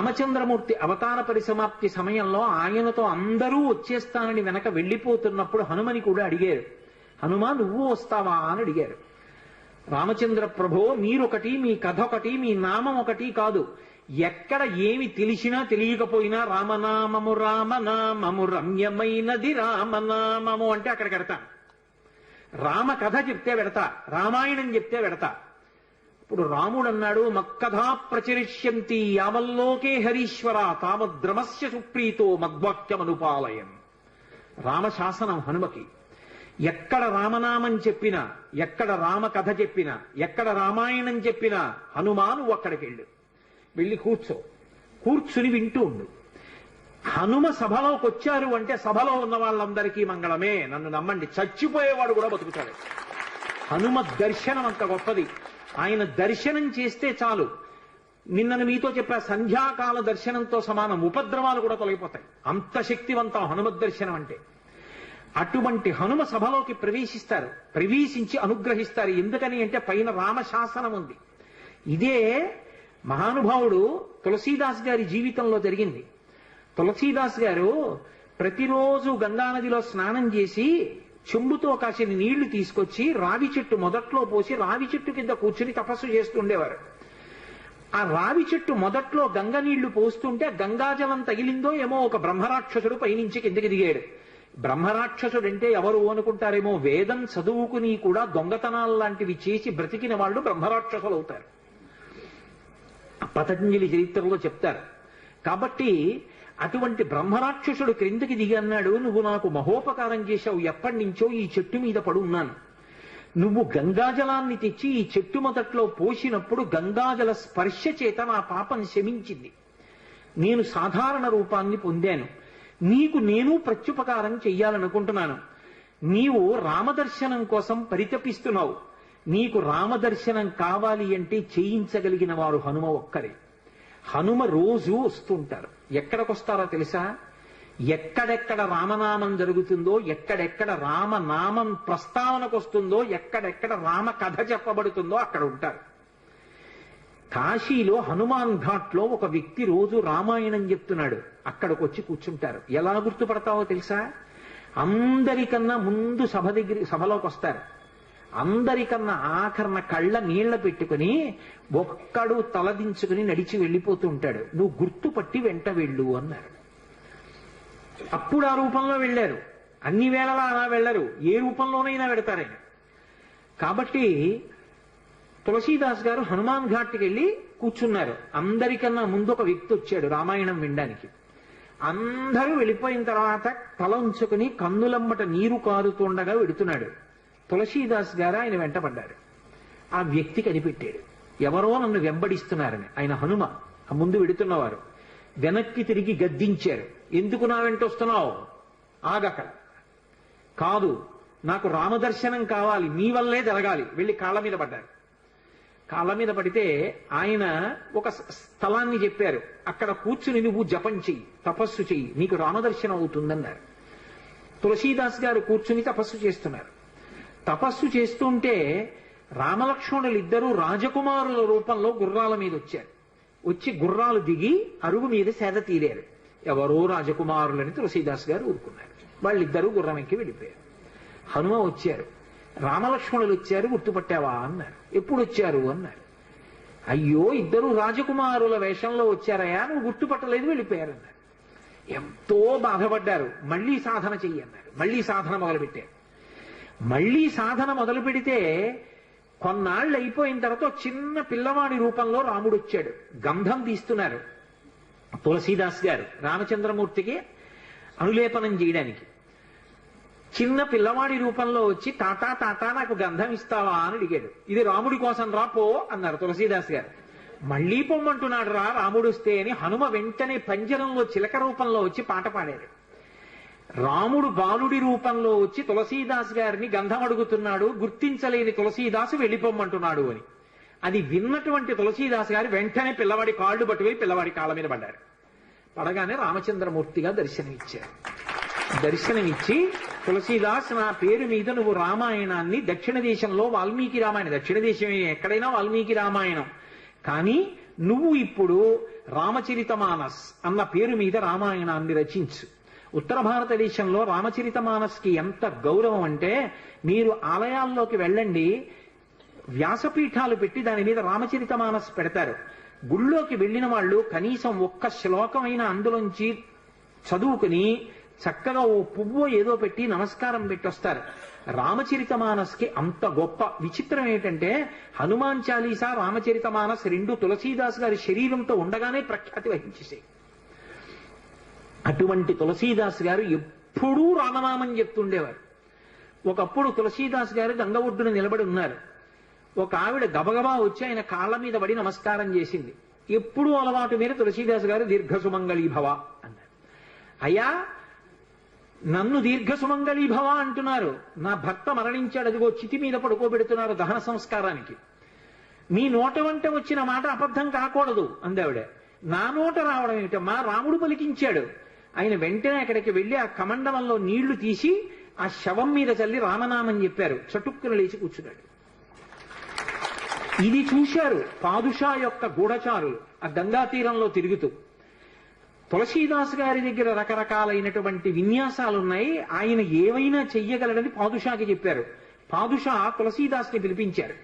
రామచంద్రమూర్తి అవతార పరిసమాప్తి సమయంలో ఆయనతో అందరూ వచ్చేస్తానని వెనక వెళ్ళిపోతున్నప్పుడు హనుమని కూడా అడిగారు. హనుమా నువ్వు వస్తావా అని అడిగారు. రామచంద్ర ప్రభో, మీరొకటి, మీ కథ ఒకటి, మీ నామం ఒకటి కాదు. ఎక్కడ ఏమి తెలిసినా తెలియకపోయినా రామనామము రామనామము రమ్యమైనది రామనామము అంటే అక్కడ పెడతా. రామ కథ చెప్తే పెడతా, రామాయణం చెప్తే పెడతా. ఇప్పుడు రాముడు అన్నాడు, మక్కథా ప్రచరిష్యంతి యావల్లోకే హరీశ్వర తావద్రమస్య సుప్రీతో మద్వాక్యమనుపాలయం. రామశాసనం హనుమకి. ఎక్కడ రామనామం చెప్పినా, ఎక్కడ రామ కథ చెప్పినా, ఎక్కడ రామాయణం చెప్పినా హనుమా నువ్వు అక్కడికి వెళ్ళి కూర్చుని వింటూ ఉండు. హనుమ సభలోకి వచ్చారు అంటే సభలో ఉన్న వాళ్ళందరికీ మంగళమే. నన్ను నమ్మండి, చచ్చిపోయేవాడు కూడా బతుకుతాడు. హనుమ దర్శనం అంత గొప్పది. ఆయన దర్శనం చేస్తే చాలు. నిన్నను మీతో చెప్పా, సంధ్యాకాల దర్శనంతో సమానం. ఉపద్రవాలు కూడా తొలగిపోతాయి. అంత శక్తివంతం హనుమద్ దర్శనం అంటే. అటువంటి హనుమ సభలోకి ప్రవేశిస్తారు, ప్రవేశించి అనుగ్రహిస్తారు. ఎందుకని అంటే పైన రామశాసనం ఉంది. ఇదే మహానుభావుడు తులసీదాస్ గారి జీవితంలో జరిగింది. తులసీదాస్ గారు ప్రతిరోజు గంగానదిలో స్నానం చేసి చెంబుతో కాసిన నీళ్లు తీసుకొచ్చి రావి చెట్టు మొదట్లో పోసి రావి చెట్టు కింద కూర్చుని తపస్సు చేస్తుండేవారు. ఆ రావి చెట్టు మొదట్లో గంగ నీళ్లు పోస్తుంటే గంగాజలం తగిలిందో ఏమో ఒక బ్రహ్మరాక్షసుడు పైనుంచి కిందకి దిగాడు. బ్రహ్మరాక్షసుడంటే ఎవరు అనుకుంటారేమో, వేదం చదువుకుని కూడా దొంగతనాలు లాంటివి చేసి బ్రతికిన వాళ్ళు బ్రహ్మరాక్షసులు అవుతారు. పతంజలి చరిత్రలో చెప్తారు. కాబట్టి అటువంటి బ్రహ్మరాక్షసుడు క్రిందకి దిగి అన్నాడు, నువ్వు నాకు మహోపకారం చేశావు. ఎప్పటి నుంచో ఈ చెట్టు మీద పడున్నాను. నువ్వు గంగాజలాన్ని తెచ్చి ఈ చెట్టు మొదట్లో పోసినప్పుడు గంగాజల స్పర్శ చేత నా పాపం శమించింది. నేను సాధారణ రూపాన్ని పొందాను. నీకు నేను ప్రత్యుపకారం చెయ్యాలనుకుంటున్నాను. నీవు రామదర్శనం కోసం పరితపిస్తున్నావు. నీకు రామదర్శనం కావాలి అంటే చేయించగలిగిన వారు హనుమ ఒక్కరే. హనుమ రోజు వస్తుంటారు. ఎక్కడికొస్తారో తెలుసా? ఎక్కడెక్కడ రామనామం జరుగుతుందో, ఎక్కడెక్కడ రామనామం ప్రస్తావనకు వస్తుందో, ఎక్కడెక్కడ రామ కథ చెప్పబడుతుందో అక్కడ ఉంటారు. కాశీలో హనుమాన్ ఘాట్ లో ఒక వ్యక్తి రోజు రామాయణం చెప్తున్నాడు. అక్కడికి వచ్చి కూర్చుంటారు. ఎలా గుర్తుపడతావో తెలుసా? అందరికన్నా ముందు సభలోకి వస్తారు. అందరికన్నా ఆఖరణ కళ్ళ నీళ్ల పెట్టుకుని ఒక్కడు తలదించుకుని నడిచి వెళ్ళిపోతూ ఉంటాడు. నువ్వు గుర్తుపట్టి వెంట వెళ్ళు అన్నారు. అప్పుడు ఆ రూపంలో వెళ్ళారు. అన్ని వేళలా అలా వెళ్ళరు, ఏ రూపంలోనైనా వెడతారని. కాబట్టి తులసీదాస్ గారు హనుమాన్ ఘాట్కి వెళ్ళి కూర్చున్నారు. అందరికన్నా ముందు ఒక వ్యక్తి వచ్చాడు రామాయణం వినడానికి. అందరూ వెళ్ళిపోయిన తర్వాత తల ఉంచుకుని కన్నులమ్మట నీరు కారుతుండగా వెడుతున్నాడు. తులసీదాస్ గారు ఆయన వెంటపడ్డారు. ఆ వ్యక్తి కనిపెట్టాడు, ఎవరో నన్ను వెంబడిస్తున్నారని. ఆయన హనుమ. ఆ ముందు వెడుతున్నవారు వెనక్కి తిరిగి గద్దించారు. ఎందుకు నా వెంట వస్తున్నావు? ఆగక. కాదు, నాకు రామదర్శనం కావాలి, నీ వల్లే జరగాలి. వెళ్ళి కాళ్ళ మీద పడ్డారు. కాళ్ళ మీద పడితే ఆయన ఒక స్థలాన్ని చెప్పారు. అక్కడ కూర్చుని నువ్వు జపం చెయ్యి, తపస్సు చెయ్యి, నీకు రామదర్శనం అవుతుందన్నారు. తులసీదాస్ గారు కూర్చుని తపస్సు చేస్తున్నారు. తపస్సు చేస్తుంటే రామలక్ష్మణులు ఇద్దరూ రాజకుమారుల రూపంలో గుర్రాల మీద వచ్చారు. వచ్చి గుర్రాలు దిగి అరుగు మీద సేద తీరారు. ఎవరో రాజకుమారులని తులసీదాస్ గారు ఊరుకున్నారు. వాళ్ళిద్దరూ గుర్రం ఎక్కి వెళ్ళిపోయారు. హనుమ వచ్చారు. రామలక్ష్మణులు వచ్చారు, గుర్తుపట్టావా అన్నారు. ఎప్పుడు వచ్చారు అన్నారు. అయ్యో, ఇద్దరు రాజకుమారుల వేషంలో వచ్చారయా, నువ్వు గుర్తుపట్టలేదు, వెళ్ళిపోయారన్నారు. ఎంతో బాధపడ్డారు. మళ్లీ సాధన చెయ్యి అన్నారు. మళ్లీ సాధన మొదలుపెట్టారు. మళ్లీ సాధన మొదలు పెడితే కొన్నాళ్ళు అయిపోయిన తర్వాత చిన్న పిల్లవాడి రూపంలో రాముడు వచ్చాడు. గంధం తీస్తున్నారు తులసీదాస్ గారు రామచంద్రమూర్తికి అనులేపనం చేయడానికి. చిన్న పిల్లవాడి రూపంలో వచ్చి తాతా తాతా నాకు గంధం ఇస్తావా అని అడిగాడు. ఇది రాముడి కోసం రా పో అన్నారు తులసీదాస్ గారు. మళ్లీ పొమ్మంటున్నాడు రా రాముడు వస్తే అని హనుమ వెంటనే పంజరంలో చిలక రూపంలో వచ్చి పాట పాడారు. రాముడు బాలుడి రూపంలో వచ్చి తులసీదాస్ గారిని గంధం అడుగుతున్నాడు. గుర్తించలేని తులసీదాసు వెళ్ళిపోమ్మంటున్నాడు అని. అది విన్నటువంటి తులసీదాస్ గారు వెంటనే పిల్లవాడి కాళ్ళు పట్టుకుని పిల్లవాడి కాళ్ళ మీద పడ్డారు. పడగానే రామచంద్రమూర్తిగా దర్శనమిచ్చారు. దర్శనమిచ్చి, తులసీదాస్ నా పేరు మీద నువ్వు రామాయణాన్ని, దక్షిణ దేశంలో వాల్మీకి రామాయణం, దక్షిణ దేశమే ఎక్కడైనా వాల్మీకి రామాయణం, కానీ నువ్వు ఇప్పుడు రామచరితమానస్ అన్న పేరు మీద రామాయణాన్ని రచించు. ఉత్తర భారతదేశంలో రామచరితమానస్కి ఎంత గౌరవం అంటే, మీరు ఆలయాల్లోకి వెళ్ళండి, వ్యాసపీఠాలు పెట్టి దాని మీద రామచరితమానస్ పెడతారు. గుళ్ళోకి వెళ్ళిన వాళ్ళు కనీసం ఒక్క శ్లోకమైన అందులోంచి చదువుకుని చక్కగా ఓ పువ్వు ఏదో పెట్టి నమస్కారం పెట్టొస్తారు. రామచరితమానస్కి అంత గొప్ప. విచిత్రం ఏంటంటే, హనుమాన్ చాలీసా, రామచరితమానస్ రెండు తులసీదాస్ గారి శరీరంతో ఉండగానే ప్రఖ్యాతి వహించేసాయి. అటువంటి తులసీదాస్ గారు ఎప్పుడూ రామనామం చెప్తుండేవారు. ఒకప్పుడు తులసీదాస్ గారు గంగ ఒడ్డున నిలబడి ఉన్నారు. ఒక ఆవిడ గబగబా వచ్చి ఆయన కాళ్ళ మీద పడి నమస్కారం చేసింది. ఎప్పుడూ అలవాటు మీద తులసీదాస్ గారు దీర్ఘసుమంగళీభవ అన్నారు. అయ్యా, నన్ను దీర్ఘసుమంగళీభవ అంటున్నారు, నా భర్త మరణించాడు, అదిగో చితి మీద పడుకోబెడుతున్నారు దహన సంస్కారానికి, మీ నోట వంట వచ్చిన మాట అబద్ధం కాకూడదు అందావిడ. నా నోట రావడం ఏమిటమ్మా, రాముడు పలికించాడు. ఆయన వెంటనే అక్కడికి వెళ్లి ఆ కమండలంలో నీళ్లు తీసి ఆ శవం మీద చల్లి రామనామం చెప్పారు. చటుక్కున లేచి కూర్చున్నాడు. ఇది చూశారు పాదుషా యొక్క గూఢచారులు ఆ గంగా తీరంలో తిరుగుతూ. తులసీదాస్ గారి దగ్గర రకరకాలైనటువంటి విన్యాసాలున్నాయి, ఆయన ఏమైనా చెయ్యగలడని పాదుషాకి చెప్పారు. పాదుషా తులసీదాస్ని పిలిపించారు.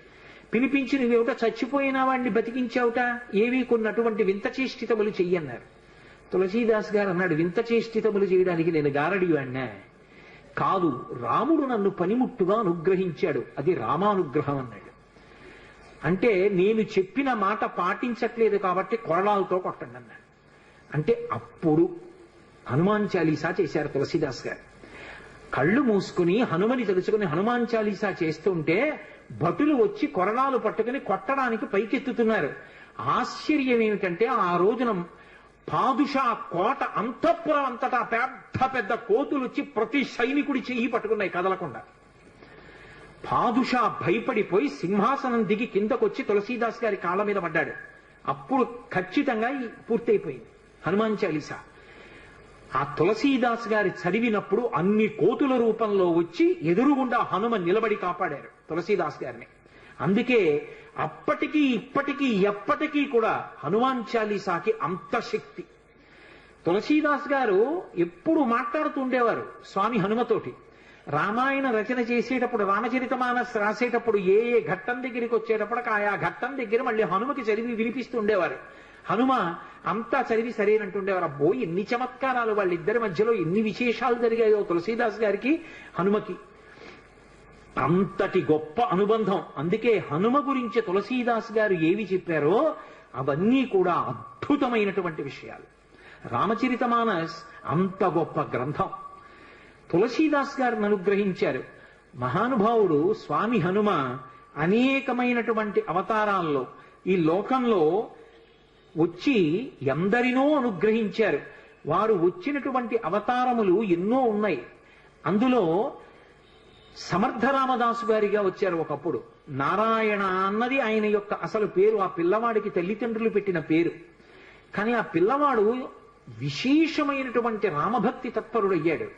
పిలిపించి, నువ్వేమిటో చచ్చిపోయిన వాడిని బతికించావుట, ఏవి కొన్నటువంటి వింత చేష్టితములు చెయ్యన్నారు. తులసీదాస్ గారు అన్నాడు, వింత చేష్టితములు చేయడానికి నేను గారడివాణ్ణా? కాదు, రాముడు నన్ను పనిముట్టుగా అనుగ్రహించాడు, అది రామానుగ్రహం అన్నాడు. అంటే నేను చెప్పిన మాట పాటించట్లేదు కాబట్టి కొరడాలతో కొట్టండి అన్నాడు. అంటే అప్పుడు హనుమాన్ చాలీసా చేశారు తులసీదాస్ గారు. కళ్ళు మూసుకుని హనుమని తెలుసుకుని హనుమాన్ చాలీసా చేస్తుంటే భటులు వచ్చి కొరడాలు పట్టుకుని కొట్టడానికి పైకెత్తుతున్నారు. ఆశ్చర్యం ఏమిటంటే, ఆ రోజున పాదుషా కోట అంతఃపురం అంతటా పెద్ద పెద్ద కోతులు వచ్చి ప్రతి సైనికుడి చెయ్యి పట్టుకున్నాయి కదలకుండా. పాదుషా భయపడిపోయి సింహాసనం దిగి కిందకొచ్చి తులసీదాస్ గారి కాళ్ళ మీద పడ్డాడు. అప్పుడు ఖచ్చితంగా పూర్తయిపోయింది హనుమాన్ చాలీసా. ఆ తులసీదాస్ గారి చదివినప్పుడు అన్ని కోతుల రూపంలో వచ్చి ఎదురుగుండా హనుమ నిలబడి కాపాడారు తులసీదాస్ గారిని. అందుకే అప్పటికీ ఇప్పటికీ ఎప్పటికీ కూడా హనుమాన్ చాలీసాకి అంత శక్తి. తులసీదాస్ గారు ఎప్పుడు మాట్లాడుతుండేవారు స్వామి హనుమతోటి. రామాయణ రచన చేసేటప్పుడు, రామచరితమానస్ రాసేటప్పుడు ఏ ఏ ఘట్టం దగ్గరికి వచ్చేటప్పుడు ఆయా ఘట్టం దగ్గర మళ్ళీ హనుమకి చదివి వినిపిస్తుండేవారు. హనుమ అంతా చదివి సరేనంటుండేవారు. అబ్బో, ఎన్ని చమత్కారాలు వాళ్ళిద్దరి మధ్యలో, ఎన్ని విశేషాలు జరిగాయో తులసీదాస్ గారికి హనుమకి. అంతటి గొప్ప అనుబంధం. అందుకే హనుమ గురించి తులసీదాస్ గారు ఏవి చెప్పారో అవన్నీ కూడా అద్భుతమైనటువంటి విషయాలు. రామచరితమానస్ అంత గొప్ప గ్రంథం. తులసీదాస్ గారిని అనుగ్రహించారు మహానుభావుడు స్వామి హనుమ. అనేకమైనటువంటి అవతారాల్లో ఈ లోకంలో వచ్చి ఎందరినో అనుగ్రహించారు. వారు వచ్చినటువంటి అవతారములు ఎన్నో ఉన్నాయి. అందులో సమర్థ రామదాసు గారిగా వచ్చారు ఒకప్పుడు. నారాయణ అన్నది ఆయన యొక్క అసలు పేరు, ఆ పిల్లవాడికి తల్లిదండ్రులు పెట్టిన పేరు. కానీ ఆ పిల్లవాడు విశేషమైనటువంటి రామభక్తి తత్పరుడయ్యాడు.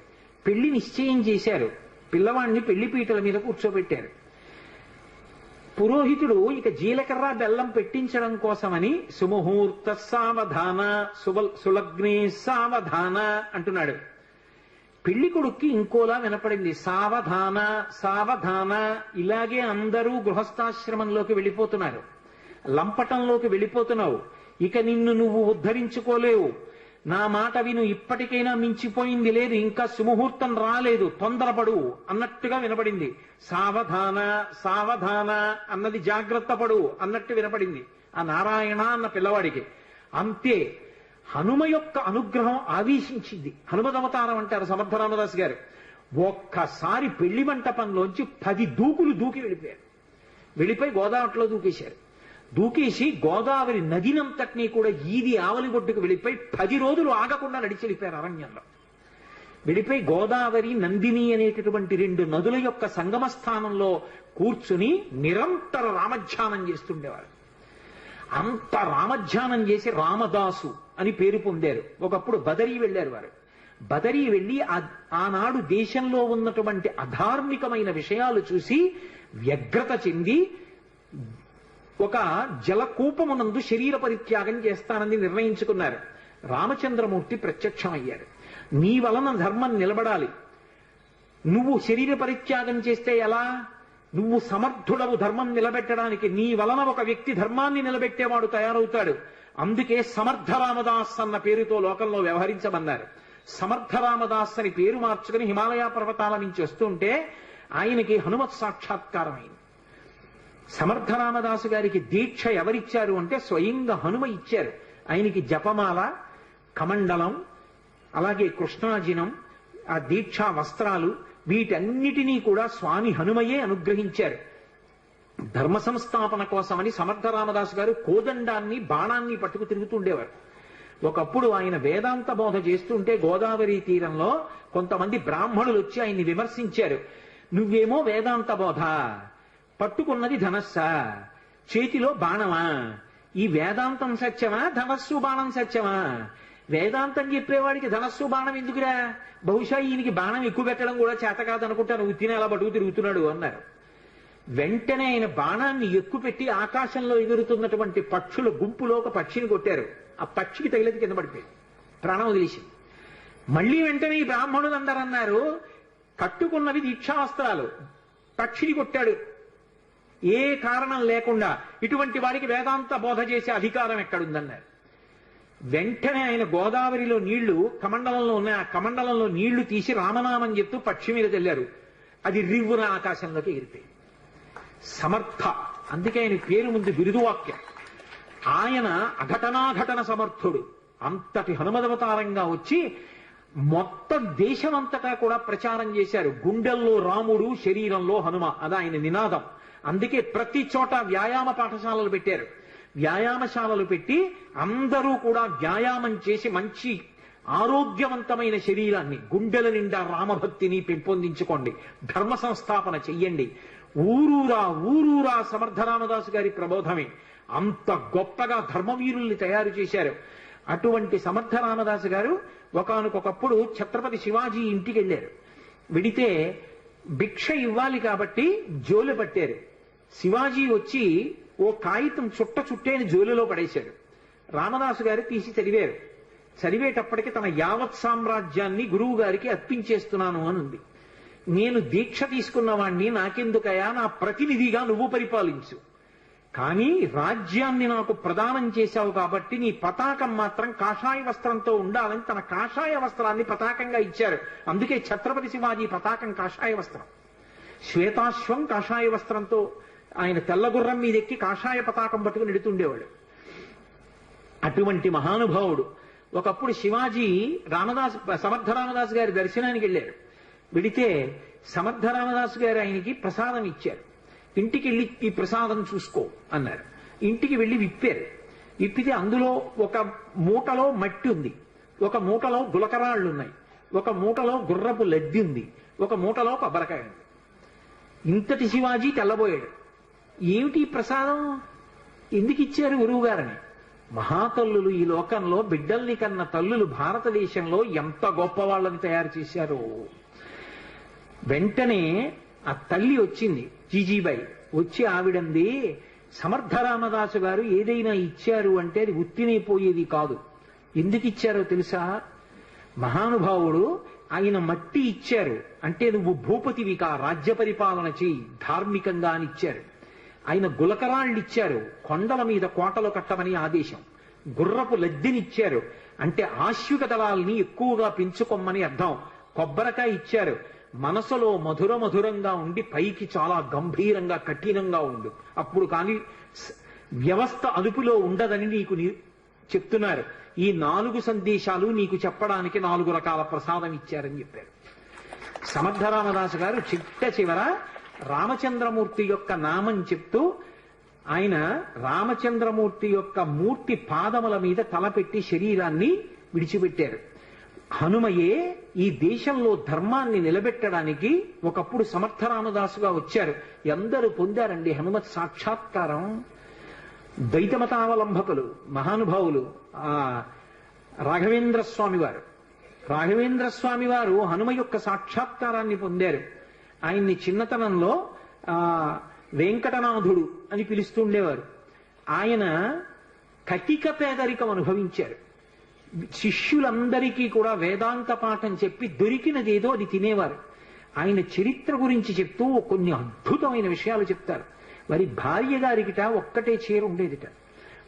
పెళ్లి నిశ్చయం చేశారు. పిల్లవాడిని పెళ్లి పీటల మీద కూర్చోబెట్టారు. పురోహితుడు ఇక జీలకర్ర బెల్లం పెట్టించడం కోసమని సుముహూర్త సావధాన సులగ్నే సావధాన అంటున్నాడు. పెళ్లి కొడుక్కి ఇంకోలా వినపడింది, సావధాన సావధాన. ఇలాగే అందరూ గృహస్థాశ్రమంలోకి వెళ్ళిపోతున్నారు, లంపటంలోకి వెళ్ళిపోతున్నావు, ఇక నిన్ను నువ్వు ఉద్ధరించుకోలేవు, నా మాట విను, ఇప్పటికైనా మించిపోయింది లేదు, ఇంకా సుముహూర్తం రాలేదు, తొందరపడు అన్నట్టుగా వినపడింది. సావధాన సావధాన అన్నది జాగ్రత్త పడు అన్నట్టు వినపడింది ఆ నారాయణ అన్న పిల్లవాడికి. అంతే హనుమ యొక్క అనుగ్రహం ఆవేశించింది. హనుమదవతారం అంటారు సమర్థ రామదాస్ గారు. ఒక్కసారి పెళ్లి మంటపంలోంచి 10 దూకులు దూకి వెళ్ళిపోయారు. వెళ్ళిపోయి గోదావరిలో దూకేశారు. దూకేసి గోదావరి నదినంతటినీ కూడా ఈది ఆవలిగొడ్డుకు వెళ్ళిపోయి 10 రోజులు ఆగకుండా నడిచి వెళ్ళిపోయారు అరణ్యంలో. వెళ్ళిపోయి గోదావరి నందిని అనేటటువంటి 2 నదుల యొక్క సంగమ స్థానంలో కూర్చుని నిరంతర రామధ్యానం చేస్తుండేవారు. అంత రామధ్యానం చేసి రామదాసు అని పేరు పొందారు. ఒకప్పుడు బదరీ వెళ్ళారు వారు. బదరీ వెళ్ళి ఆనాడు దేశంలో ఉన్నటువంటి అధార్మికమైన విషయాలు చూసి వ్యగ్రత చెంది ఒక జలకూపమునందు శరీర పరిత్యాగం చేస్తానని నిర్ణయించుకున్నారు. రామచంద్రమూర్తి ప్రత్యక్షమయ్యారు. నీ వలన ధర్మం నిలబడాలి. నువ్వు శరీర పరిత్యాగం చేస్తే ఎలా? నువ్వు సమర్థుడవు ధర్మం నిలబెట్టడానికి. నీ వలన ఒక వ్యక్తి ధర్మాన్ని నిలబెట్టేవాడు తయారవుతాడు. అందుకే సమర్థ రామదాస్ అన్న పేరుతో లోకంలో వ్యవహరించమన్నారు. సమర్థ రామదాస్ అని పేరు మార్చుకుని హిమాలయ పర్వతాల నుంచి వస్తుంటే ఆయనకి హనుమత్ సాక్షాత్కారం అయింది. సమర్థ రామదాసు గారికి దీక్ష ఎవరిచ్చారు అంటే స్వయంగా హనుమ ఇచ్చారు. ఆయనకి జపమాల, కమండలం, అలాగే కృష్ణాజినం, ఆ దీక్షా వస్త్రాలు, వీటన్నిటినీ కూడా స్వామి హనుమయే అనుగ్రహించారు. ధర్మ సంస్థాపన కోసమని సమర్థ రామదాసు గారు కోదండాన్ని, బాణాన్ని పట్టుకు తిరుగుతుండేవారు. ఒకప్పుడు ఆయన వేదాంత బోధ చేస్తుంటే గోదావరి తీరంలో కొంతమంది బ్రాహ్మణులు వచ్చి ఆయన్ని విమర్శించారు. నువ్వేమో వేదాంత బోధ, పట్టుకున్నది ధనస్సా, చేతిలో బాణమా, ఈ వేదాంతం సత్యమా, ధనస్సు బాణం సత్యమా? వేదాంతం చెప్పేవాడికి ధనస్సు బాణం ఎందుకురా? బహుశా ఈయనకి బాణం ఎక్కువ పెట్టడం కూడా చేత కాదనుకుంటాను, ఉత్తినే అలా పట్టుకు తిరుగుతున్నాడు అన్నారు. వెంటనే ఆయన బాణాన్ని ఎక్కువ పెట్టి ఆకాశంలో ఎగురుతున్నటువంటి పక్షుల గుంపులో ఒక పక్షిని కొట్టారు. ఆ పక్షికి తగిలేది కింద పడిపోయింది, ప్రాణం వదిలేసింది. మళ్ళీ వెంటనే ఈ బ్రాహ్మణులు అందరూ అన్నారు, కట్టుకున్నవి దీక్షావస్త్రాలు, పక్షిని కొట్టాడు ఏ కారణం లేకుండా, ఇటువంటి వాడికి వేదాంత బోధ చేసే అధికారం ఎక్కడుందన్నారు. వెంటనే ఆయన గోదావరిలో నీళ్లు కమండలంలో ఉన్నాయి, ఆ కమండలంలో నీళ్లు తీసి రామనామం చెప్తూ పక్షి మీద చల్లారు. అది రివ్వున ఆకాశంలోకి ఎగిరిపోయింది. సమర్థ, అందుకే ఆయన పేరు ముందు బిరుదువాక్యం. ఆయన అఘటనాఘటన సమర్థుడు. అంతటి హనుమదవతారంగా వచ్చి మొత్తం దేశమంతటా కూడా ప్రచారం చేశారు. గుండెల్లో రాముడు, శరీరంలో హనుమ, అది ఆయన నినాదం. అందుకే ప్రతి చోట వ్యాయామ పాఠశాలలు పెట్టారు. వ్యాయామశాలలు పెట్టి అందరూ కూడా వ్యాయామం చేసి మంచి ఆరోగ్యవంతమైన శరీరాన్ని, గుండెల నిండా రామభక్తిని పెంపొందించుకోండి, ధర్మ సంస్థాపన చెయ్యండి. ఊరూరా సమర్థ రామదాసు గారి ప్రబోధమే. అంత గొప్పగా ధర్మవీరుల్ని తయారు చేశారు. అటువంటి సమర్థ రామదాసు గారు ఒకానొకప్పుడు ఛత్రపతి శివాజీ ఇంటికి వెళ్ళారు. వెడితే భిక్ష ఇవ్వాలి కాబట్టి జోలు పట్టారు. శివాజీ వచ్చి ఓ కాగితం చుట్టైన జోలులో పడేశాడు. రామదాసు గారు తీసి చదివారు. చదివేటప్పటికి తన యావత్ సామ్రాజ్యాన్ని గురువు గారికి అర్పించేస్తున్నాను అని ఉంది. నేను దీక్ష తీసుకున్నవాణ్ణి, నాకెందుకయా, నా ప్రతినిధిగా నువ్వు పరిపాలించు, కానీ రాజ్యాన్ని నాకు ప్రదానం చేశావు కాబట్టి నీ పతాకం మాత్రం కాషాయ వస్త్రంతో ఉండాలని తన కాషాయ వస్త్రాన్ని పతాకంగా ఇచ్చారు. అందుకే ఛత్రపతి శివాజీ పతాకం కాషాయ వస్త్రం. శ్వేతాశ్వం కాషాయ వస్త్రంతో ఆయన తెల్లగుర్రం మీద ఎక్కి కాషాయ పతాకం పట్టుకుని ఎడుతుండేవాడు. అటువంటి మహానుభావుడు. ఒకప్పుడు శివాజీ సమర్థ రామదాసు గారి దర్శనానికి వెళ్ళారు. వెడితే సమర్థ రామదాసు గారు ఆయనకి ప్రసాదం ఇచ్చారు. ఇంటికి వెళ్ళి ఈ ప్రసాదం చూసుకో అన్నారు. ఇంటికి వెళ్ళి విప్పారు. విప్పితే అందులో ఒక మూటలో మట్టి ఉంది, ఒక మూటలో గులకరాళ్ళు ఉన్నాయి, ఒక మూటలో గుర్రపు లడ్డి ఉంది, ఒక మూటలో కొబ్బరికాయ ఉంది. ఇంతటి శివాజీ తెల్లబోయాడు. ఏమిటి ప్రసాదం, ఎందుకు ఇచ్చారు గురువు గారని? మహాతల్లులు ఈ లోకంలో బిడ్డల్ని కన్న తల్లులు భారతదేశంలో ఎంత గొప్ప వాళ్ళని తయారు చేశారో. వెంటనే ఆ తల్లి వచ్చింది, జీజీబాయి వచ్చి ఆవిడంది, సమర్థ రామదాసు గారు ఏదైనా ఇచ్చారు అంటే అది ఉత్తినే పోయేది కాదు. ఎందుకు ఇచ్చారో తెలుసా? మహానుభావుడు ఆయన మట్టి ఇచ్చారు అంటే నువ్వు భూపతివికా, రాజ్య పరిపాలన చేయి, ధార్మికంగా అని ఇచ్చారు. ఆయన గులకరాళ్ళు ఇచ్చారు, కొండల మీద కోటలు కట్టమని ఆదేశం. గుర్రపు లద్దెనిచ్చారు అంటే ఆశ్విక దళాల్ని ఎక్కువగా పెంచుకోమని అర్థం. కొబ్బరికాయ ఇచ్చారు, మనసులో మధురంగా ఉండి పైకి చాలా గంభీరంగా కఠినంగా ఉండు, అప్పుడు కానీ వ్యవస్థ అదుపులో ఉండదని నీకు చెప్తున్నారు. ఈ 4 సందేశాలు నీకు చెప్పడానికి 4 రకాల ప్రసాదం ఇచ్చారని చెప్పారు. సమర్థ రామదాసు గారు చివర రామచంద్రమూర్తి యొక్క నామం చెప్తూ ఆయన రామచంద్రమూర్తి యొక్క మూర్తి పాదముల మీద తలపెట్టి శరీరాన్ని విడిచిపెట్టారు. హనుమయే ఈ దేశంలో ధర్మాన్ని నిలబెట్టడానికి ఒకప్పుడు సమర్థ రామదాసుగా వచ్చారు. ఎందరూ పొందారండి హనుమత్ సాక్షాత్కారం. ద్వైతమతావలంబకులు మహానుభావులు. రాఘవేంద్ర స్వామి వారు హనుమ యొక్క సాక్షాత్కారాన్ని పొందారు. ఆయన్ని చిన్నతనంలో వెంకటనాథుడు అని పిలుస్తుండేవారు. ఆయన కటిక పేదరికం అనుభవించారు. శిష్యులందరికీ కూడా వేదాంత పాఠం చెప్పి దొరికినదేదో అది తినేవారు. ఆయన చరిత్ర గురించి చెప్తూ కొన్ని అద్భుతమైన విషయాలు చెప్తారు. వారి భార్య గారికిట ఒక్కటే చీర ఉండేదిట.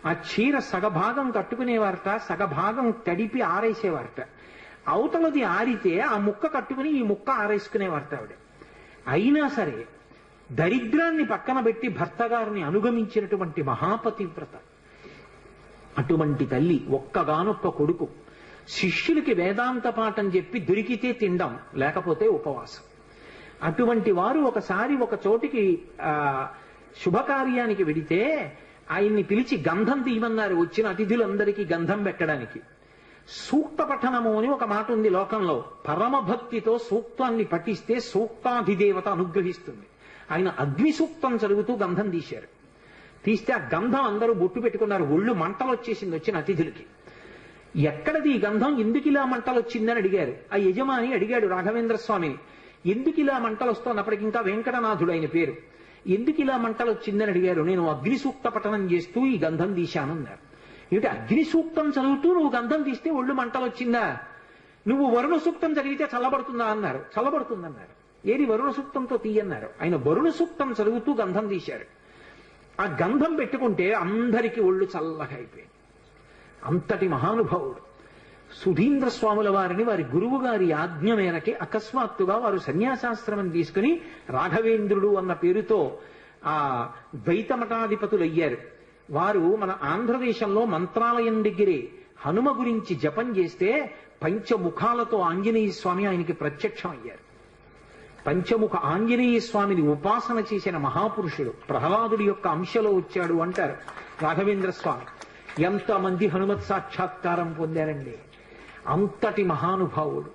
ఆ చీర సగభాగం కట్టుకునేవారట, సగభాగం తడిపి ఆరేసేవారట. అవతలది ఆరితే ఆ ముక్క కట్టుకుని ఈ ముక్క ఆరేసుకునేవారట ఆవిడ. అయినా సరే దరిద్రాన్ని పక్కన పెట్టి భర్త గారిని అనుగమించినటువంటి మహాపతివ్రత. అటువంటి తల్లి, ఒక్కగానొక్క కొడుకు, శిష్యులకి వేదాంత పాఠం చెప్పి దొరికితే తినడం, లేకపోతే ఉపవాసం. అటువంటి వారు ఒకసారి ఒక చోటికి శుభకార్యానికి వెడితే ఆయన్ని పిలిచి గంధం తీయమన్నారు వచ్చిన అతిథులందరికీ గంధం పెట్టడానికి. సూక్త పఠనము అని ఒక మాట ఉంది లోకంలో. పరమభక్తితో సూక్తాన్ని పఠిస్తే సూక్తాధిదేవత అనుగ్రహిస్తుంది. ఆయన అగ్ని సూక్తం చదువుతూ గంధం తీశారు. తీస్తే ఆ గంధం అందరూ బొట్టు పెట్టుకున్నారు. ఒళ్ళు మంటలు వచ్చేసింది వచ్చిన అతిథులకి. ఎక్కడది ఈ గంధం, ఎందుకు ఇలా మంటలు వచ్చిందని అడిగారు. ఆ యజమాని అడిగాడు రాఘవేంద్ర స్వామిని, ఎందుకు ఇలా మంటలు వస్తున్నప్పటికి ఇంకా వెంకటనాథుడు ఆయన పేరు, ఎందుకు ఇలా మంటలు వచ్చిందని అడిగారు. నేను అగ్ని సూక్త పఠనం చేస్తూ ఈ గంధం తీశానన్నారు. ఏమిటి, అగ్ని సూక్తం చదువుతూ నువ్వు గంధం తీస్తే ఒళ్ళు మంటలు వచ్చిందా? నువ్వు వరుణ సూక్తం చదివితే చల్లబడుతుందా అన్నారు. చల్లబడుతుందన్నారు. ఏది వరుణ సూక్తంతో తీయన్నారు. ఆయన వరుణ సూక్తం చదువుతూ గంధం తీశారు. ఆ గంధం పెట్టుకుంటే అందరికీ ఒళ్ళు చల్లగా అయిపోయింది. అంతటి మహానుభావుడు సుధీంద్ర స్వాముల వారిని వారి గురువు గారి ఆజ్ఞ మేరకి అకస్మాత్తుగా వారు సన్యాసాశ్రమం తీసుకుని రాఘవేంద్రుడు అన్న పేరుతో ఆ ద్వైత మఠాధిపతులయ్యారు. వారు మన ఆంధ్రదేశంలో మంత్రాలయం దగ్గరే హనుమ గురించి జపం చేస్తే పంచముఖాలతో ఆంజనేయ స్వామి ఆయనకి ప్రత్యక్షం అయ్యారు. పంచముఖ ఆంజనేయ స్వామిని ఉపాసన చేసిన మహాపురుషుడు. ప్రహ్లాదుడి యొక్క అంశలో వచ్చాడు అంటారు రాఘవేంద్ర స్వామి. ఎంతమంది హనుమత్ సాక్షాత్కారం పొందారండి. అంతటి మహానుభావుడు.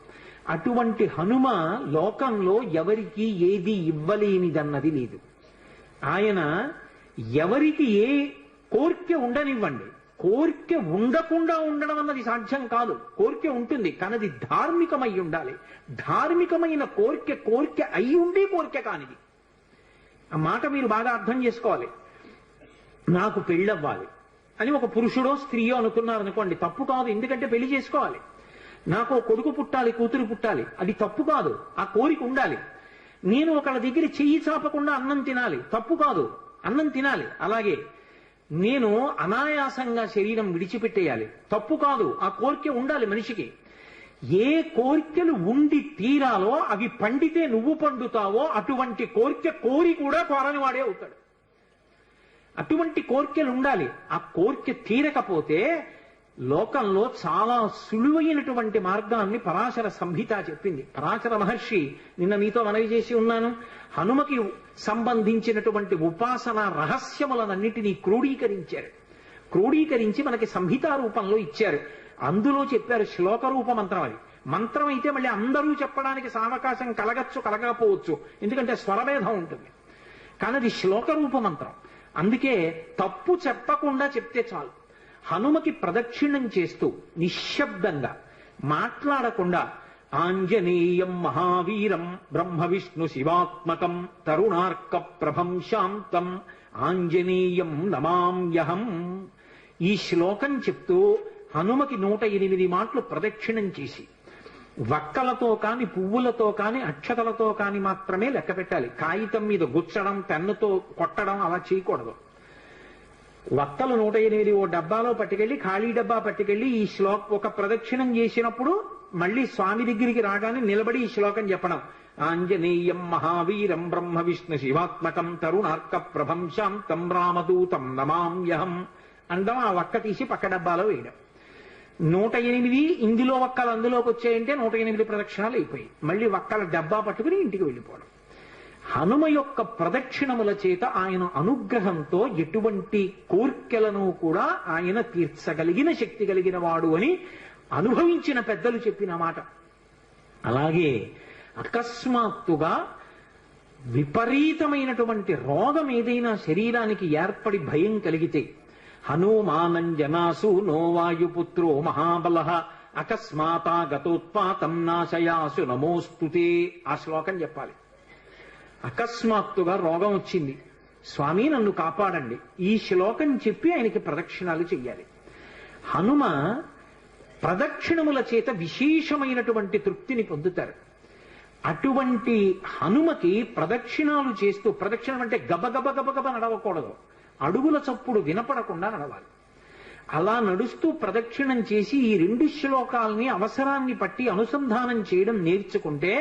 అటువంటి హనుమ లోకంలో ఎవరికి ఏది ఇవ్వలేనిదన్నది లేదు. ఆయన ఎవరికి ఏ కోర్కె ఉండనివ్వండి, కోర్కె ఉండకుండా ఉండడం అన్నది సాధ్యం కాదు. కోర్కె ఉంటుంది, కానీ అది ధార్మికమై ఉండాలి. ధార్మికమైన కోర్కె అయి ఉండి కోర్కె కానిది. ఆ మాట మీరు బాగా అర్థం చేసుకోవాలి. నాకు పెళ్ళవ్వాలి అని ఒక పురుషుడో స్త్రీయో అనుకున్నారనుకోండి, తప్పు కాదు, ఎందుకంటే పెళ్లి చేసుకోవాలి. నాకు కొడుకు పుట్టాలి, కూతురు పుట్టాలి, అది తప్పు కాదు, ఆ కోరిక ఉండాలి. నేను ఒకళ్ళ దగ్గర చెయ్యి చాపకుండా అన్నం తినాలి, తప్పు కాదు, అన్నం తినాలి. అలాగే నేను అనాయాసంగా శరీరం విడిచిపెట్టేయాలి, తప్పు కాదు, ఆ కోరిక ఉండాలి మనిషికి. ఏ కోరికలు ఉండి తీరాలో అవి పండితే నువ్వు పండుతావో అటువంటి కోరి కూడా కోరని వాడే అవుతాడు. అటువంటి కోరికలు ఉండాలి. ఆ కోరిక తీరకపోతే లోకంలో చాలా సులువైనటువంటి మార్గాన్ని పరాశర సంహిత చెప్పింది. పరాశర మహర్షి నిన్న మీతో మనవి చేసి ఉన్నాను. హనుమకి సంబంధించినటువంటి ఉపాసన రహస్యములనన్నిటినీ క్రోడీకరించారు. క్రోడీకరించి మనకి సంహితా రూపంలో ఇచ్చారు. అందులో చెప్పారు శ్లోక రూప మంత్రం. అది మంత్రం అయితే మళ్ళీ అందరూ చెప్పడానికి సావకాశం కలగచ్చు, కలగకపోవచ్చు, ఎందుకంటే స్వరభేదం ఉంటుంది. కానీ అది శ్లోక రూప మంత్రం. అందుకే తప్పు చెప్పకుండా చెప్తే చాలు. హనుమకి ప్రదక్షిణం చేస్తూ నిశ్శబ్దంగా మాట్లాడకుండా ఆంజనేయం మహావీరం బ్రహ్మ విష్ణు శివాత్మకం తరుణార్క ప్రభం శాంతం ఆంజనేయం నమామ్యహం, ఈ శ్లోకం చెప్తూ హనుమకి 108 మాటలు ప్రదక్షిణం చేసి వక్కలతో కాని, పువ్వులతో కాని, అక్షతలతో కాని మాత్రమే లెక్క పెట్టాలి. కాగితం మీద గుచ్చడం, పెన్నుతో కొట్టడం అలా చేయకూడదు. వక్కలు 108 ఓ డబ్బాలో పట్టుకెళ్లి, ఖాళీ డబ్బా పట్టుకెళ్లి ఈ ఒక ప్రదక్షిణం చేసినప్పుడు మళ్ళీ స్వామి దగ్గరికి రాగానే నిలబడి ఈ శ్లోకం చెప్పడం. ఆంజనేయం మహావీరం బ్రహ్మ విష్ణు శివాత్మకం తరుణార్క ప్రభం శాంతం రామదూతం నమామ్యహం అండం. ఆ వక్క తీసి పక్క డబ్బాలో వేయడం. 108 ఇందులో వక్కలు అందులోకి వచ్చాయంటే 108 ప్రదక్షిణాలు అయిపోయి మళ్ళీ వక్కల డబ్బా పట్టుకుని ఇంటికి వెళ్ళిపోవడం. హనుమ యొక్క ప్రదక్షిణముల చేత ఆయన అనుగ్రహంతో ఎటువంటి కోర్కెలను కూడా ఆయన తీర్చగలిగిన శక్తి కలిగిన వాడు అని అనుభవించిన పెద్దలు చెప్పిన మాట. అలాగే అకస్మాత్తుగా విపరీతమైనటువంటి రోగం ఏదైనా శరీరానికి ఏర్పడి భయం కలిగితే, హనుమానంజనాసు నోవాయుపుత్రో మహాబల అకస్మాతాగతోత్పాతం నాశయాసు నమోస్తుతే, ఆ శ్లోకం చెప్పాలి. అకస్మాత్తుగా రోగం వచ్చింది, స్వామి నన్ను కాపాడండి. ఈ శ్లోకం చెప్పి ఆయనకి ప్రదక్షిణాలు చెయ్యాలి. హనుమ ప్రదక్షిణముల చేత విశేషమైనటువంటి తృప్తిని పొందుతారు. అటువంటి హనుమకి ప్రదక్షిణాలు చేస్తూ, ప్రదక్షిణం అంటే గబగబ గబగబ నడవకూడదు, అడుగుల చప్పుడు వినపడకుండా నడవాలి. అలా నడుస్తూ ప్రదక్షిణం చేసి ఈ 2 శ్లోకాల్ని అవసరాన్ని పట్టి అనుసంధానం చేయడం నేర్చుకుంటే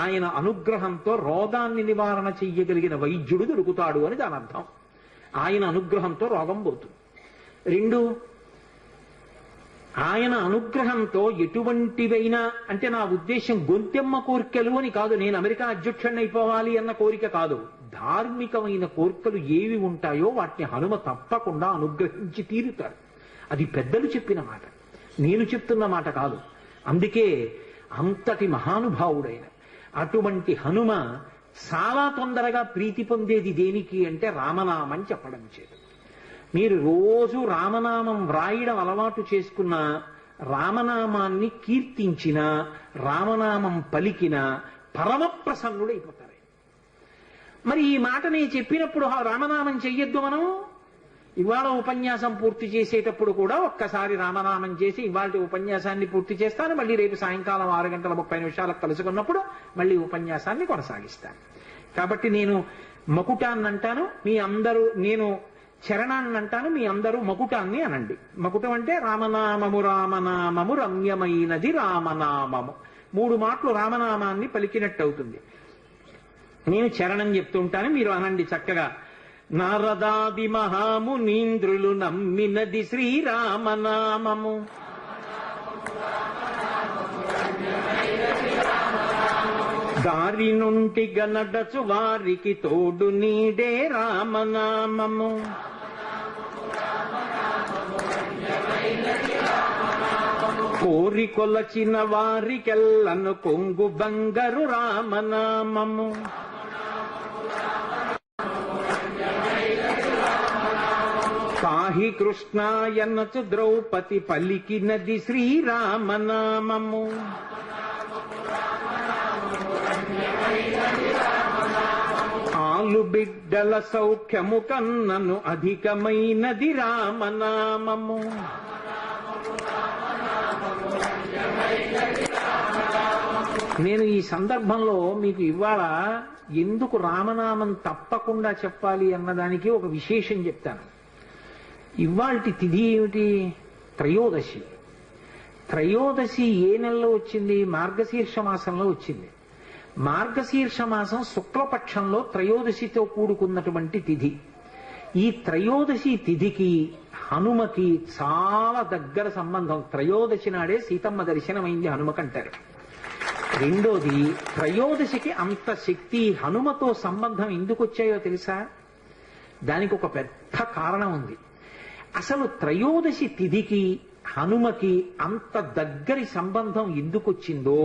ఆయన అనుగ్రహంతో రోగాన్ని నివారణ చెయ్యగలిగిన వైద్యుడు దొరుకుతాడు అని దాని అర్థం. ఆయన అనుగ్రహంతో రోగం పోతుంది. 2, ఆయన అనుగ్రహంతో ఎటువంటివైనా, అంటే నా ఉద్దేశం గొంతెమ్మ కోరికలు అని కాదు, నేను అమెరికా అధ్యక్షుడిని అయిపోవాలి అన్న కోరిక కాదు. ధార్మికమైన కోరికలు ఏవి ఉంటాయో వాటిని హనుమ తప్పకుండా అనుగ్రహించి తీరుతారు. అది పెద్దలు చెప్పిన మాట, నేను చెప్తున్న మాట కాదు. అందుకే అంతటి మహానుభావుడైన అటువంటి హనుమ చాలా తొందరగా ప్రీతి పొందేది దేనికి అంటే రామనామం చెప్పడం చేత. మీరు రోజు రామనామం వ్రాయడం అలవాటు చేసుకున్న, రామనామాన్ని కీర్తించిన, రామనామం పలికిన పరమ ప్రసన్నుడైపోతారు. మరి ఈ మాట నేను చెప్పినప్పుడు రామనామం చెయ్యొద్దు మనం? ఇవాళ ఉపన్యాసం పూర్తి చేసేటప్పుడు కూడా ఒక్కసారి రామనామం చేసి ఇవాళ ఉపన్యాసాన్ని పూర్తి చేస్తాను, మళ్ళీ రేపు సాయంకాలం 6:30 కలుసుకున్నప్పుడు మళ్ళీ ఉపన్యాసాన్ని కొనసాగిస్తాను. కాబట్టి నేను మకుటాన్ని అంటాను, మీ అందరూ, నేను చరణాన్ని అంటాను, మీ అందరూ మకుటాన్ని అనండి. మకుటం అంటే రామనామము రామనామము రమ్యమైనది రామనామము. 3 మాటలు రామనామాన్ని పలికినట్టు అవుతుంది. నేను చరణం చెప్తుంటాను, మీరు అనండి చక్కగా. నారదాది మహామునీంద్రులు నమ్మినది శ్రీరామనామము, దారి నుండి గనడచు వారికి తోడు నీడే రామనామము. కోరి కొలచిన వారికెల్లను కొంగు బంగారు రామనామము. పాహి కృష్ణాయనచు ద్రౌపది పలికినది శ్రీరామనామము. ఆలు బిడ్డల సౌఖ్యము కన్నను అధికమైనది రామనామము. నేను ఈ సందర్భంలో మీకు ఇవాళ ఎందుకు రామనామం తప్పకుండా చెప్పాలి అన్నదానికి ఒక విశేషం చెప్తాను. ఇవాల్టి తిథి ఏమిటి? త్రయోదశి. త్రయోదశి ఏ నెలలో వచ్చింది? మార్గశీర్ష మాసంలో వచ్చింది. మార్గశీర్ష మాసం శుక్లపక్షంలో త్రయోదశితో కూడుకున్నటువంటి తిథి. ఈ త్రయోదశి తిథికి హనుమకి చాలా దగ్గర సంబంధం. త్రయోదశి నాడే సీతమ్మ దర్శనమైంది హనుమకంటారు. రెండోది, త్రయోదశికి అంత శక్తి, హనుమతో సంబంధం ఎందుకు వచ్చాయో తెలుసా? దానికి ఒక పెద్ద కారణం ఉంది. అసలు త్రయోదశి తిథికి హనుమకి అంత దగ్గరి సంబంధం ఎందుకు వచ్చిందో,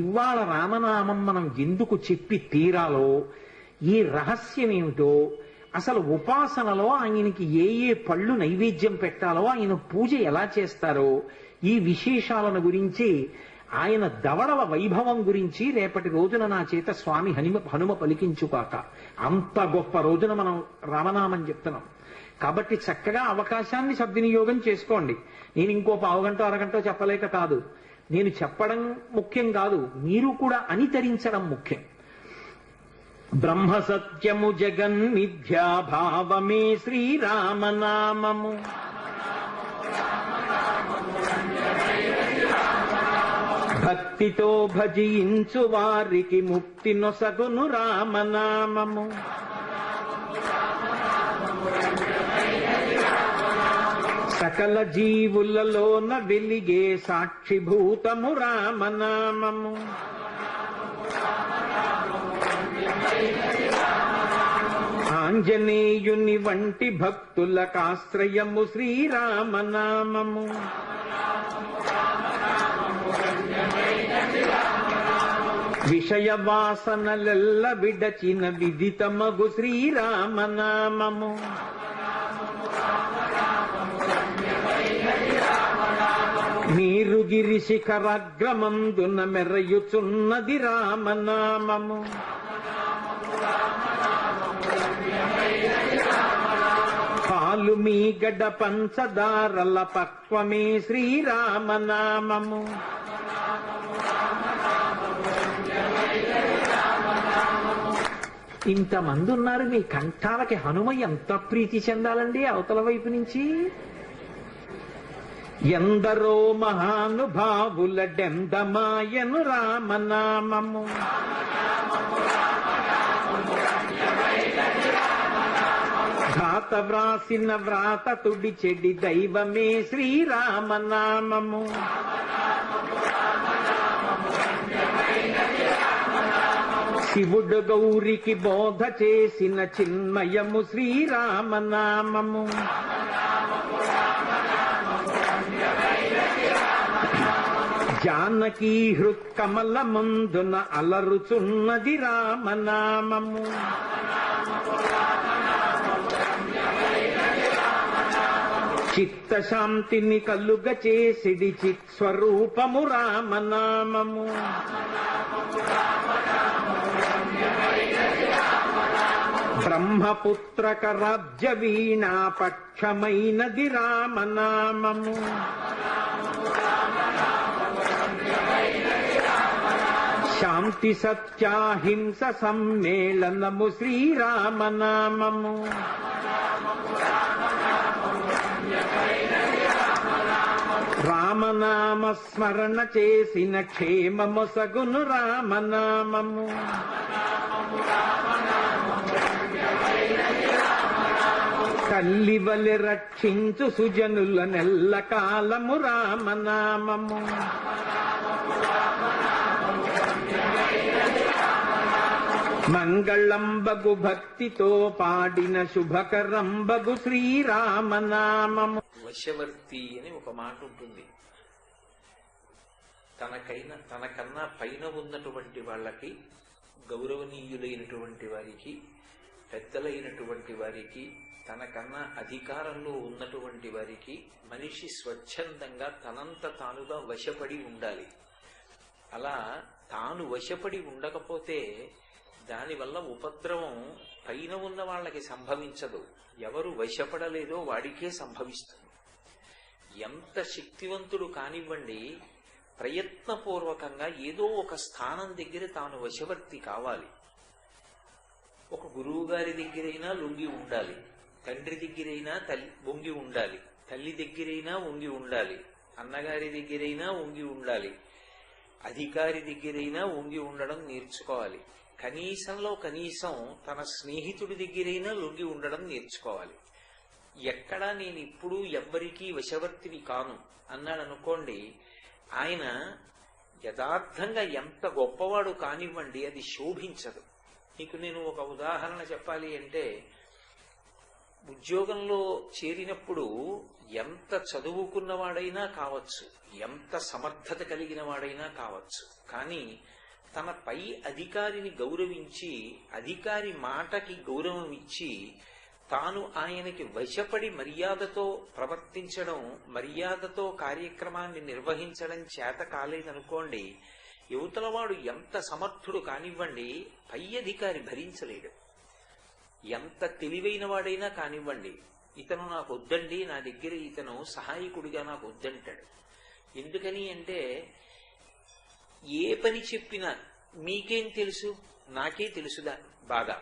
ఇవాళ రామనామం మనం ఎందుకు చెప్పి తీరాలో, ఈ రహస్యం ఏమిటో, అసలు ఉపాసనలో ఆయనకి ఏ ఏ పళ్ళు నైవేద్యం పెట్టాలో, ఆయన పూజ ఎలా చేస్తారో, ఈ విశేషాలను గురించి, ఆయన దవడల వైభవం గురించి రేపటి రోజున నా చేత స్వామి హనుమ పలికించుకాక. అంత గొప్ప రోజున మనం రామనామం చెప్తున్నాం కాబట్టి చక్కగా అవకాశాన్ని సద్వినియోగం చేసుకోండి. నేను ఇంకో పావుగంట అరగంట చెప్పలేక కాదు, నేను చెప్పడం ముఖ్యం కాదు, మీరు కూడా అనుసరించడం ముఖ్యం. బ్రహ్మ సత్యము జగన్ మిథ్యా భావమే శ్రీరామనామము. భక్తితో భజించు వారికి ముక్తి నొసగును రామనామము. సకల జీవులలోన వెలిగే సాక్షిభూతము రామనామము. ఆంజనేయుని వంటి భక్తులకాశ్రయము శ్రీరామనామము. విషయ వాసనలెల్ల విడచిన విదితమగు శ్రీరామనామము. నీరుగిరి శిఖరాగ్రమందున మెరయుచున్నది రామనామము. పాలు మీ గడ్డ పంచదారల పక్వమే శ్రీరామనామము. ఇంతమంది ఉన్నారు, మీ కంఠాలకి హనుమ ఎంత ప్రీతి చెందాలండి అవతల వైపు నుంచి. ఎందరో మహానుభావుల డెందమాయను రామనామము. ఘాత వ్రాసిన వ్రాత తుడి చెడి దైవమే శ్రీరామనామము. శివుడు గౌరికి బోధ చేసిన చిన్మయము శ్రీరామనామము. జానకీ హృత్కమల ముందున అలరుచున్నది రామనామము. చిత్తశాంతిని కలుగ చేసిడి చిత్స్వరూపము రామనామము. బ్రహ్మపుత్రక రాజ్య వీణా పక్షమైనది రామనామము. శాంతి సత్యాహింస సమ్మేళనము శ్రీరామనామము. రామనామ స్మరణ చేసిన క్షేమమొసగును రామనామము. తల్లి వలె రక్షించు సుజనుల నెల్ల కాలము రామనామము. మంగళంబగు భక్తితో పాడిన శుభకరంబగు శ్రీరామనామము. వశవర్తి అని ఒక మాట ఉంటుంది. తనకన్నా పైన ఉన్నటువంటి వాళ్ళకి, గౌరవనీయులైనటువంటి వారికి, పెద్దలైనటువంటి వారికి, తనకన్నా అధికారంలో ఉన్నటువంటి వారికి మనిషి స్వచ్ఛందంగా తనంత తానుగా వశపడి ఉండాలి. అలా తాను వశపడి ఉండకపోతే దానివల్ల ఉపద్రవం పైన ఉన్న వాళ్ళకి సంభవించదు. ఎవరు వశపడలేదో వాడికే సంభవిస్తుంది. ఎంత శక్తివంతుడు కానివ్వండి, ప్రయత్నపూర్వకంగా ఏదో ఒక స్థానం దగ్గర తాను వశవర్తి కావాలి. ఒక గురువు గారి దగ్గరైనా లొంగి ఉండాలి, తండ్రి దగ్గరైనా వంగి ఉండాలి, తల్లి దగ్గరైనా వంగి ఉండాలి, అన్నగారి దగ్గరైనా వంగి ఉండాలి, అధికారి దగ్గరైనా వంగి ఉండడం నేర్చుకోవాలి. కనీసంలో కనీసం తన స్నేహితుడి దగ్గరైనా లొంగి ఉండడం నేర్చుకోవాలి. ఎక్కడా నేను ఇప్పుడు ఎవ్వరికీ వశవర్తిని కాను అన్నాడు అనుకోండి, ఆయన యథార్థంగా ఎంత గొప్పవాడు కానివ్వండి, అది శోభించదు. నీకు నేను ఒక ఉదాహరణ చెప్పాలి అంటే, ఉద్యోగంలో చేరినప్పుడు ఎంత చదువుకున్నవాడైనా కావచ్చు, ఎంత సమర్థత కలిగిన వాడైనా కావచ్చు, కానీ తన పై అధికారిని గౌరవించి, అధికారి మాటకి గౌరవం ఇచ్చి, తాను ఆయనకి వశపడి మర్యాదతో ప్రవర్తించడం, మర్యాదతో కార్యక్రమాన్ని నిర్వహించడం చేత కాలేదనుకోండి, యువతలవాడు ఎంత సమర్థుడు కానివ్వండి, పై అధికారి భరించలేడు. ఎంత తెలివైన వాడైనా కానివ్వండి, ఇతను నాకు వద్దండి, నా దగ్గర ఇతను సహాయకుడిగా నాకు వద్దంటాడు. ఎందుకని అంటే, ఏ పని చెప్పినా మీకేం తెలుసు, నాకే తెలుసుదా బాగా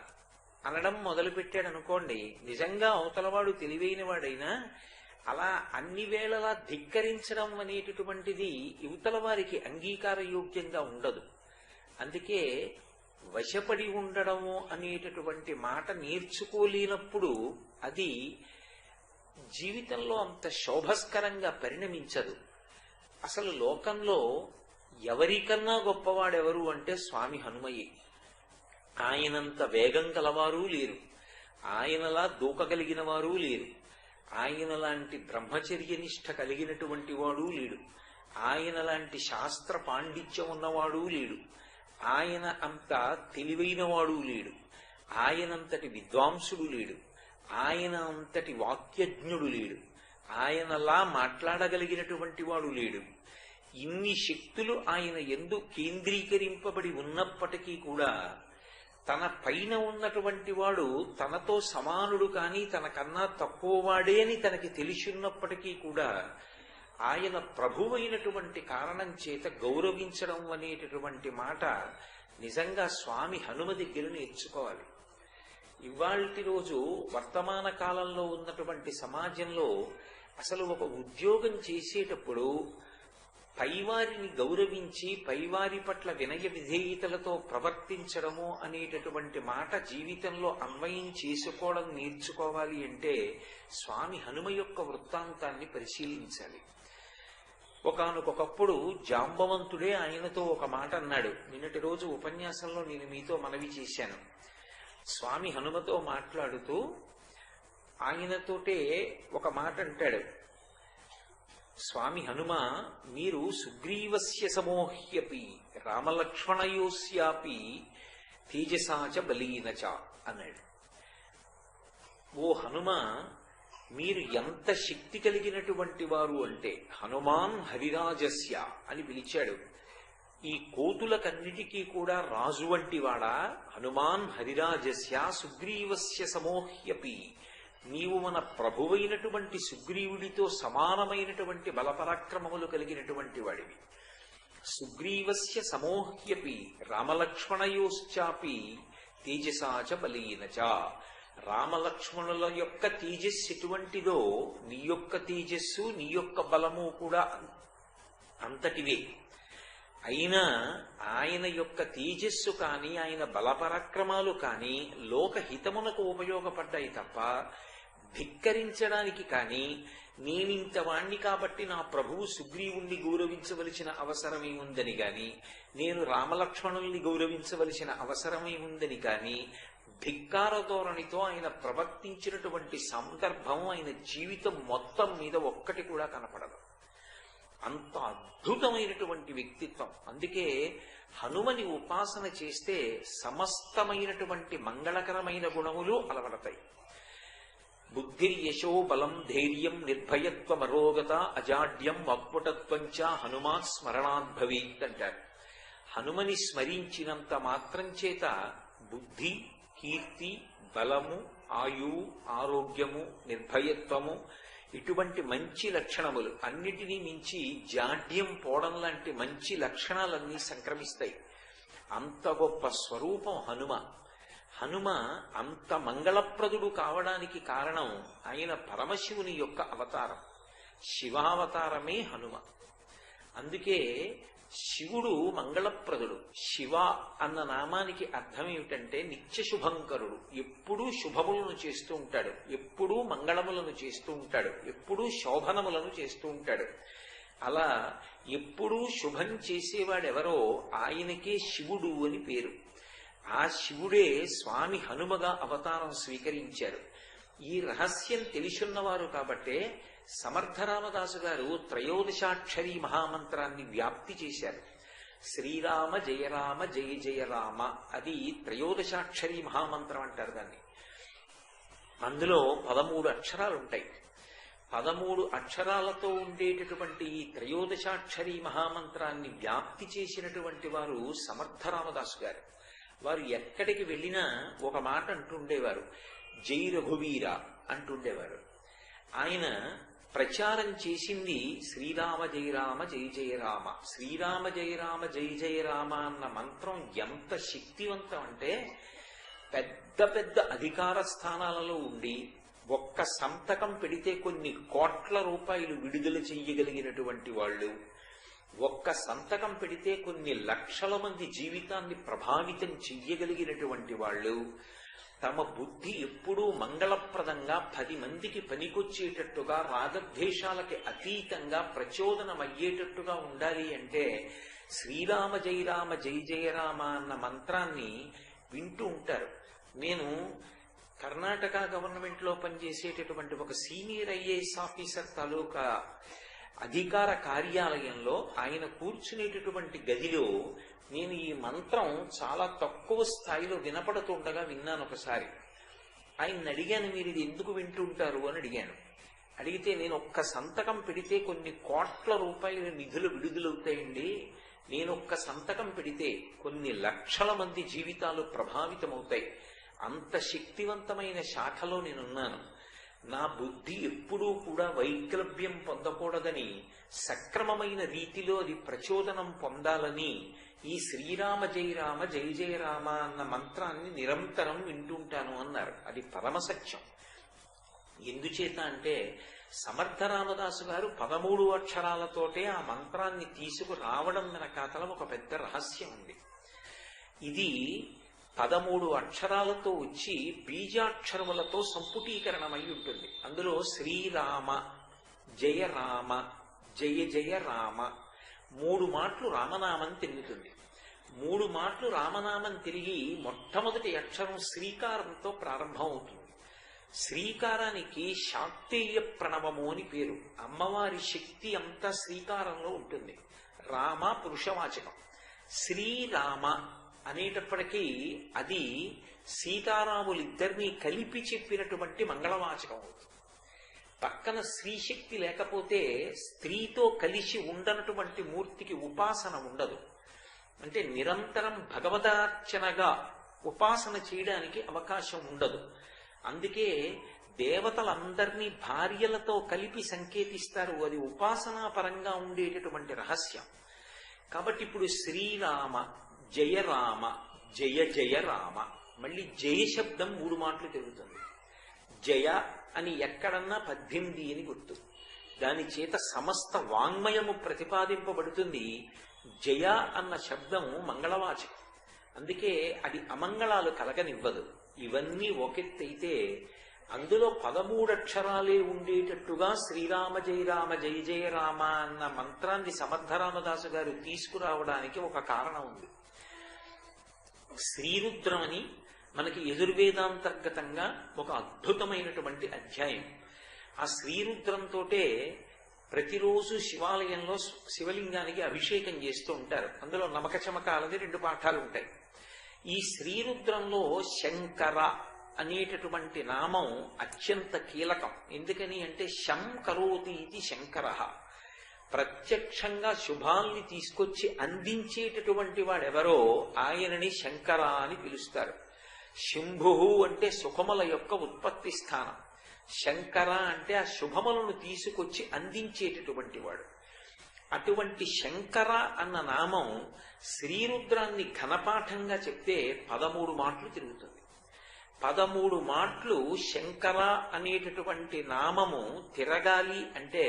అనడం మొదలుపెట్టాడు అనుకోండి, నిజంగా అవతలవాడు తెలివైన వాడైనా అలా అన్ని వేళలా ధిక్కరించడం అనేటటువంటిది యువతల వారికి అంగీకారయోగ్యంగా ఉండదు. అందుకే వశపడి ఉండడము అనేటటువంటి మాట నేర్చుకోలేనప్పుడు అది జీవితంలో అంత శోభస్కరంగా పరిణమించదు. అసలు లోకంలో ఎవరికన్నా గొప్పవాడెవరు అంటే స్వామి హనుమయ్యే. ఆయనంత వేగం కలవారు లేరు, ఆయనలా దూకగలిగిన వారు లేరు, ఆయన లాంటి బ్రహ్మచర్య నిష్ఠ కలిగినటువంటి వాడు లేడు, ఆయన లాంటి శాస్త్ర పాండిత్యం ఉన్నవాడు లేడు, ఆయన అంత తెలివైన వాడు లేడు, ఆయనంతటి విద్వాంసుడు లేడు, ఆయన అంతటి వాక్యజ్ఞుడు లేడు, ఆయనలా మాట్లాడగలిగినటువంటి వాడు లేడు. ఇన్ని శక్తులు ఆయన యందు కేంద్రీకరింపబడి ఉన్నప్పటికీ కూడా తన పైన ఉన్నటువంటి వాడు తనతో సమానుడు కానీ తనకన్నా తక్కువ వాడే అని తనకి తెలిసిన్నప్పటికీ కూడా ఆయన ప్రభువైనటువంటి కారణం చేత గౌరవించడం అనేటటువంటి మాట నిజంగా స్వామి హనుమ దగ్గర నేర్చుకోవాలి. ఇవాల్టి రోజు వర్తమాన కాలంలో ఉన్నటువంటి సమాజంలో అసలు ఒక ఉద్యోగం చేసేటప్పుడు పైవారిని గౌరవించి పైవారి పట్ల వినయ విధేయతలతో ప్రవర్తించడము అనేటటువంటి మాట జీవితంలో అన్వయం చేసుకోవడం నేర్చుకోవాలి అంటే స్వామి హనుమ యొక్క వృత్తాంతాన్ని పరిశీలించాలి. ఒకానొకప్పుడు జాంబవంతుడే ఆయనతో ఒక మాట అన్నాడు. నిన్నటి రోజు ఉపన్యాసంలో నేను మీతో మనవి చేశాను. స్వామి హనుమతో మాట్లాడుతూ ఆయనతోటే ఒక మాట అంటాడు. స్వామి హనుమ, మీరు సుగ్రీవస్య సమోహ్యపి రామలక్ష్మణయోస్యాపి తేజసాచ బలీనచ అన్నాడు. ఓ హనుమ, మీరు ఎంత శక్తి కలిగినటువంటి వారు అంటే హనుమాన్ హరిరాజస్య అని పిలిచాడు. ఈ కోతులకన్నిటికీ కూడా రాజు వంటి వాడా? హనుమాన్ హరిరాజస్య సుగ్రీవస్య సమోహ్యపి, నీవు మన ప్రభువైనటువంటి సుగ్రీవుడితో సమానమైనటువంటి బలపరాక్రమములు కలిగినటువంటి వాడివి. సుగ్రీవస్య సమోహ్యపి రామలక్ష్మణయోశ్చాపి తేజసాచ బలీనచ, రామలక్ష్మణుల యొక్క తేజస్సు ఎటువంటిదో నీ యొక్క తేజస్సు నీ యొక్క బలము కూడా అంతటివే. అయినా ఆయన యొక్క తేజస్సు కానీ ఆయన బలపరాక్రమాలు కానీ లోకహితమునకు ఉపయోగపడ్డాయి తప్ప ధిక్కరించడానికి కానీ నేనింత వాణ్ణి కాబట్టి నా ప్రభువు సుగ్రీవుణ్ణి గౌరవించవలసిన అవసరమే ఉందని గాని నేను రామలక్ష్మణుల్ని గౌరవించవలసిన అవసరమే ఉందని కానీ ధిక్కార ధోరణితో ఆయన ప్రవర్తించినటువంటి సందర్భం ఆయన జీవితం మొత్తం మీద ఒక్కటి కూడా కనపడదు. అంత అద్భుతమైనటువంటి వ్యక్తిత్వం. అందుకే హనుమని ఉపాసన చేస్తే సమస్తమైనటువంటి మంగళకరమైన గుణములు అలవడతాయి. బుద్ధిర్యశో బలం ధైర్యం నిర్భయత్వమరోగత అజాడ్యం వాక్పటత్వంచ హనుమాత్ స్మరణాద్భవేత్ అంటారు. హనుమని స్మరించినంత మాత్రం చేత బుద్ధి, కీర్తి, బలము, ఆయువు, ఆరోగ్యము, నిర్భయత్వము ఇటువంటి మంచి లక్షణములు అన్నిటినీ మించి జాడ్యం పోవడం లాంటి మంచి లక్షణాలన్నీ సంక్రమిస్తాయి. అంత గొప్ప స్వరూపం హనుమ. హనుమ అంత మంగళప్రదుడు కావడానికి కారణం ఆయన పరమశివుని యొక్క అవతారం. శివావతారమే హనుమ. అందుకే శివుడు మంగళప్రదుడు. శివ అన్న నామానికి అర్థం ఏమిటంటే నిత్య శుభంకరుడు. ఎప్పుడూ శుభములను చేస్తూ ఉంటాడు, ఎప్పుడూ మంగళములను చేస్తూ ఉంటాడు, ఎప్పుడూ శోభనములను చేస్తూ ఉంటాడు. అలా ఎప్పుడూ శుభం చేసేవాడెవరో ఆయనకే శివుడు అని పేరు. ఆ శివుడే స్వామి హనుమగా అవతారం స్వీకరించారు. ఈ రహస్యం తెలిసున్నవారు కాబట్టే సమర్థరామదాసు గారు త్రయోదశాక్షరీ మహామంత్రాన్ని వ్యాప్తి చేశారు. శ్రీరామ జయ రామ జయ జయ రామ, అది త్రయోదశాక్షరీ మహామంత్రం అంటారు దాన్ని. అందులో 13 అక్షరాలు ఉంటాయి. 13 అక్షరాలతో ఉండేటటువంటి ఈ త్రయోదశాక్షరీ మహామంత్రాన్ని వ్యాప్తి చేసినటువంటి వారు సమర్థరామదాసు గారు. వారు ఎక్కడికి వెళ్ళినా ఒక మాట అంటుండేవారు, జై రఘువీర అంటుండేవారు. ఆయన ప్రచారం చేసింది శ్రీరామ జయ రామ జయ జయ రామ. శ్రీరామ జయ రామ జయ జయ రామ అన్న మంత్రం ఎంత శక్తివంతం అంటే పెద్ద పెద్ద అధికార స్థానాలలో ఉండి ఒక్క సంతకం పెడితే కొన్ని కోట్ల రూపాయలు విడుదల చెయ్యగలిగినటువంటి వాళ్ళు, ఒక్క సంతకం పెడితే కొన్ని లక్షల మంది జీవితాన్ని ప్రభావితం చెయ్యగలిగినటువంటి వాళ్ళు, తమ బుద్ధి ఎప్పుడూ మంగళప్రదంగా 10 మందికి పనికొచ్చేటట్టుగా రాగద్వేషాలకి అతీతంగా ప్రచోదనమయ్యేటట్టుగా ఉండాలి అంటే శ్రీరామ జయ రామ జయ జయ రామ అన్న మంత్రాన్ని వింటూ ఉంటారు. నేను కర్ణాటక గవర్నమెంట్ లో పనిచేసేటటువంటి ఒక సీనియర్ ఐఏఎస్ ఆఫీసర్ తాలూకా అధికార కార్యాలయంలో ఆయన కూర్చునేటటువంటి గదిలో నేను ఈ మంత్రం చాలా తక్కువ స్థాయిలో వినపడుతుండగా విన్నాను. ఒకసారి ఆయన అడిగాను, మీరు ఇది ఎందుకు వింటుంటారు అని అడిగాను. అడిగితే నేను ఒక్క సంతకం పెడితే కొన్ని కోట్ల రూపాయల నిధులు విడుదలవుతాయండి, నేను ఒక్క సంతకం పెడితే కొన్ని లక్షల మంది జీవితాలు ప్రభావితమవుతాయి. అంత శక్తివంతమైన శాఖలో నేనున్నాను. నా బుద్ధి ఎప్పుడూ కూడా వైక్లభ్యం పొందకూడదని, సక్రమమైన రీతిలో అది ప్రచోదనం పొందాలని ఈ శ్రీరామ జయ రామ జయ జయ రామ అన్న మంత్రాన్ని నిరంతరం వింటుంటాను అన్నారు. అది పరమసత్యం. ఎందుచేత అంటే సమర్థ రామదాసు గారు 13 అక్షరాలతోటే ఆ మంత్రాన్ని తీసుకురావడం వెనకాతల ఒక పెద్ద రహస్యం ఉంది. ఇది 13 అక్షరాలతో వచ్చి బీజాక్షరములతో సంపుటీకరణమై ఉంటుంది. అందులో శ్రీరామ జయ రామ జయ జయ రామ 3 మాటలు రామనామం తిరుగుతుంది. 3 మాటలు రామనామం తిరిగి మొట్టమొదటి అక్షరం శ్రీకారంతో ప్రారంభం అవుతుంది. శ్రీకారానికి శాక్తేయ ప్రణవము అని పేరు. అమ్మవారి శక్తి అంతా శ్రీకారంలో ఉంటుంది. రామ పురుషవాచకం. శ్రీరామ అనేటప్పటికీ అది సీతారాములిద్దరినీ కలిపి చెప్పినటువంటి మంగళవాచకం అవుతుంది. పక్కన స్త్రీశక్తి లేకపోతే స్త్రీతో కలిసి ఉండనటువంటి మూర్తికి ఉపాసన ఉండదు. అంటే నిరంతరం భగవదార్చనగా ఉపాసన చేయడానికి అవకాశం ఉండదు. అందుకే దేవతలందరినీ భార్యలతో కలిపి సంకేతిస్తారు. అది ఉపాసనా పరంగా ఉండేటటువంటి రహస్యం. కాబట్టి ఇప్పుడు శ్రీరామ జయ రామ జయ జయ రామ, మళ్ళీ జయ శబ్దం 3 మాటలు తిరుగుతుంది. జయ అని ఎక్కడన్నా 18 అని గుర్తు. దాని చేత సమస్త వాంగ్మయము ప్రతిపాదింపబడుతుంది. జయ అన్న శబ్దము మంగళవాచకం. అందుకే అది అమంగళాలు కలగనివ్వదు. ఇవన్నీ ఒకెత్తైతే అందులో 13 అక్షరాలే ఉండేటట్టుగా శ్రీరామ జయ రామ జయ జయ రామ అన్న మంత్రాన్ని సమర్థ రామదాసు గారు తీసుకురావడానికి ఒక కారణం ఉంది. శ్రీరుద్రం అని మనకి యజుర్వేదాంతర్గతంగా ఒక అద్భుతమైనటువంటి అధ్యాయం. ఆ శ్రీరుద్రంతో ప్రతిరోజు శివాలయంలో శివలింగానికి అభిషేకం చేస్తూ ఉంటారు. అందులో నమక చమకాలని 2 పాఠాలు ఉంటాయి. ఈ శ్రీరుద్రంలో శంకర అనేటటువంటి నామం అత్యంత కీలకం. ఎందుకని అంటే శం కరోతి ఇది శంకర, ప్రత్యక్షంగా శుభాల్ని తీసుకొచ్చి అందించేటటువంటి వాడెవరో ఆయనని శంకర అని పిలుస్తారు. శంభు అంటే సుఖముల యొక్క ఉత్పత్తి స్థానం. శంకర అంటే ఆ శుభములను తీసుకొచ్చి అందించేటటువంటి వాడు. అటువంటి శంకర అన్న నామం శ్రీరుద్రాన్ని ఘనపాఠంగా చెప్తే 13 మాటలు తిరుగుతుంది. 13 మాటలు శంకర అనేటటువంటి నామము తిరగాలి అంటే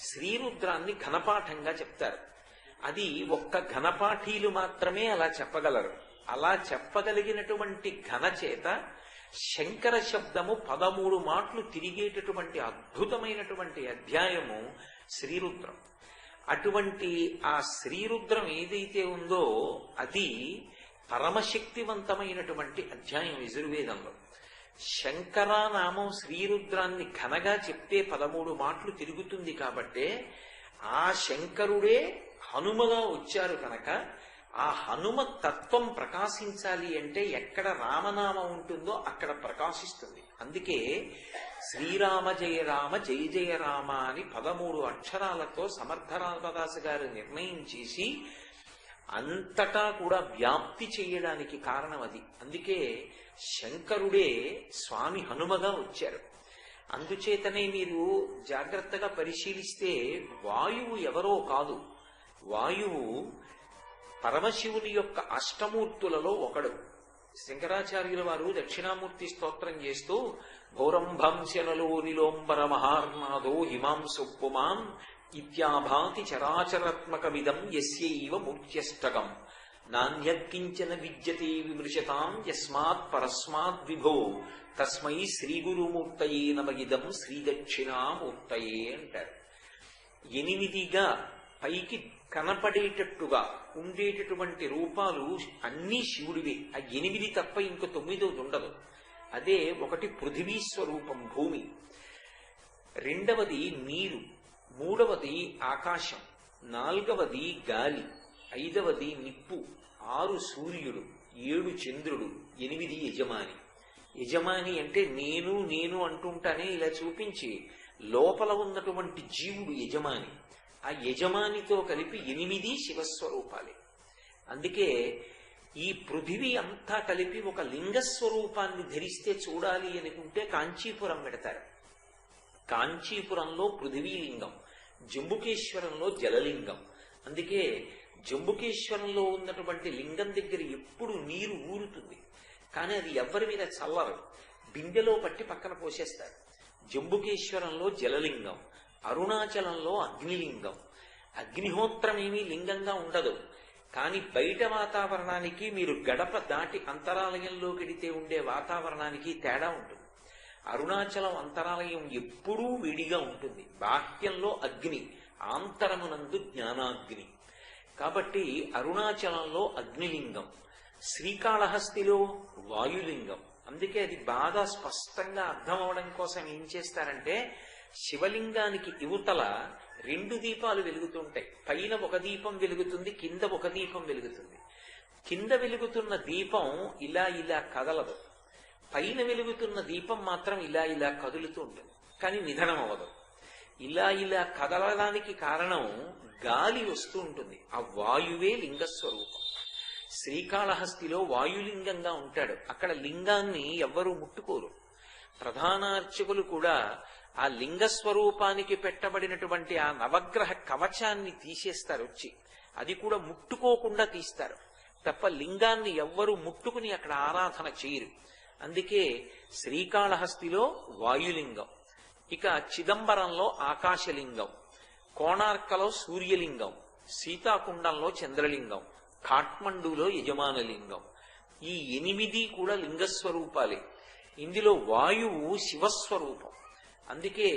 శ్రీరుద్రాన్ని ఘనపాఠంగా చెప్తారు. అది ఒక్క ఘనపాఠీలు మాత్రమే అలా చెప్పగలరు. అలా చెప్పగలిగినటువంటి ఘన చేత శంకర శబ్దము 13 మాటలు తిరిగేటటువంటి అద్భుతమైనటువంటి అధ్యాయము శ్రీరుద్రం. అటువంటి ఆ శ్రీరుద్రం ఏదైతే ఉందో అది పరమశక్తివంతమైనటువంటి అధ్యాయం యజుర్వేదంలో. శంకరానామం శ్రీరుద్రాన్ని ఘనగా చెప్తే 13 మాటలు తిరుగుతుంది. కాబట్టే ఆ శంకరుడే హనుమగా వచ్చారు కనుక ఆ హనుమ తత్వం ప్రకాశించాలి అంటే ఎక్కడ రామనామం ఉంటుందో అక్కడ ప్రకాశిస్తుంది. అందుకే శ్రీరామ జయ రామ జయ జయ రామ అని 13 అక్షరాలతో సమర్థ రామదాసు గారు నిర్ణయం చేసి అంతటా కూడా వ్యాప్తి చేయడానికి కారణం అది. అందుకే శంకరుడే స్వామి హనుమగా వచ్చారు. అందుచేతనే మీరు జాగ్రత్తగా పరిశీలిస్తే వాయువు ఎవరో కాదు. వాయువు పరమశివుని యొక్క అష్టమూర్తులలో ఒకడు. శంకరాచార్యుల వారు దక్షిణామూర్తి స్తోత్రం చేస్తూ భౌరంభంశనలో నిలోంబర మహార్నాదో హిమాంసు పుమాం ఇత్యాభాతి చరాచరాత్మకమిదం యస్యైవ మూర్త్యష్టకం నాణ్యకించన విద్యతే విమృశతాం యస్మాత్ పరస్మాత్ విభో తస్మై శ్రీగురుమూర్తయే నమగిదం శ్రీదక్షిణామూర్తయే అంటారు. 8గా పైకి కనపడేటట్టుగా ఉండేటటువంటి రూపాలు అన్నీ శివుడివే. ఆ 8 తప్ప ఇంకో 9 ఉండదు. అదే ఒకటి పృథివీ స్వరూపం భూమి, 2వది నీరు, 3వది ఆకాశం, 4వది గాలి, 5వది నిప్పు, 6 సూర్యుడు, 7 చంద్రుడు, 8 యజమాని. యజమాని అంటే నేను నేను అంటుంటానే ఇలా చూపించి లోపల ఉన్నటువంటి జీవుడు యజమాని. ఆ యజమానితో కలిపి 8 శివస్వరూపాలే. అందుకే ఈ పృథివీ అంతా కలిపి ఒక లింగస్వరూపాన్ని ధరిస్తే చూడాలి అనుకుంటే కాంచీపురం పెడతారు. కాంచీపురంలో పృథివీలింగం, జంబుకేశ్వరంలో జలలింగం. అందుకే జంబుకేశ్వరంలో ఉన్నటువంటి లింగం దగ్గర ఎప్పుడు నీరు ఊరుతుంది, కానీ అది ఎవ్వరి మీద చల్లరు, బిందెలో పట్టి పక్కన పోసేస్తారు. జంబుకేశ్వరంలో జలలింగం, అరుణాచలంలో అగ్నిలింగం. అగ్నిహోత్రం ఏమీ లింగంగా ఉండదు, కానీ బయట వాతావరణానికి మీరు గడప దాటి అంతరాలయంలోకి వెడితే ఉండే వాతావరణానికి తేడా ఉంటుంది. అరుణాచలం అంతరాలయం ఎప్పుడూ విడిగా ఉంటుంది. బాహ్యంలో అగ్ని, ఆంతరమునందు జ్ఞానాగ్ని. కాబట్టి అరుణాచలంలో అగ్నిలింగం, శ్రీకాళహస్తిలో వాయులింగం. అందుకే అది బాగా స్పష్టంగా అర్థం అవడం కోసం ఏం చేస్తారంటే, శివలింగానికి యువతల 2 దీపాలు వెలుగుతుంటాయి. పైన ఒక దీపం వెలుగుతుంది, కింద ఒక దీపం వెలుగుతుంది. కింద వెలుగుతున్న దీపం ఇలా ఇలా కదలదు, పైన వెలుగుతున్న దీపం మాత్రం ఇలా ఇలా కదులుతూ ఉంటుంది, కానీ నిధనం అవ్వదు. ఇలా ఇలా కదలడానికి కారణం గాలి వస్తూ ఉంటుంది. ఆ వాయువే లింగస్వరూపం. శ్రీకాళహస్తిలో వాయులింగంగా ఉంటాడు. అక్కడ లింగాన్ని ఎవ్వరూ ముట్టుకోరు. ప్రధానార్చకులు కూడా ఆ లింగస్వరూపానికి పెట్టబడినటువంటి ఆ నవగ్రహ కవచాన్ని తీసేస్తారు వచ్చి. అది కూడా ముట్టుకోకుండా తీస్తారు తప్ప లింగాన్ని ఎవ్వరూ ముట్టుకుని అక్కడ ఆరాధన చేయరు. అందుకే శ్రీకాళహస్తిలో వాయులింగం, ఇక చిదంబరంలో ఆకాశలింగం, కోణార్కలో సూర్యలింగం, సీతాకుండంలో చంద్రలింగం, కాఠ్మండూలో యజమానలింగం. ఈ 8 కూడా లింగస్వరూపాలే. ఇందులో వాయువు శివస్వరూపం. అందుకే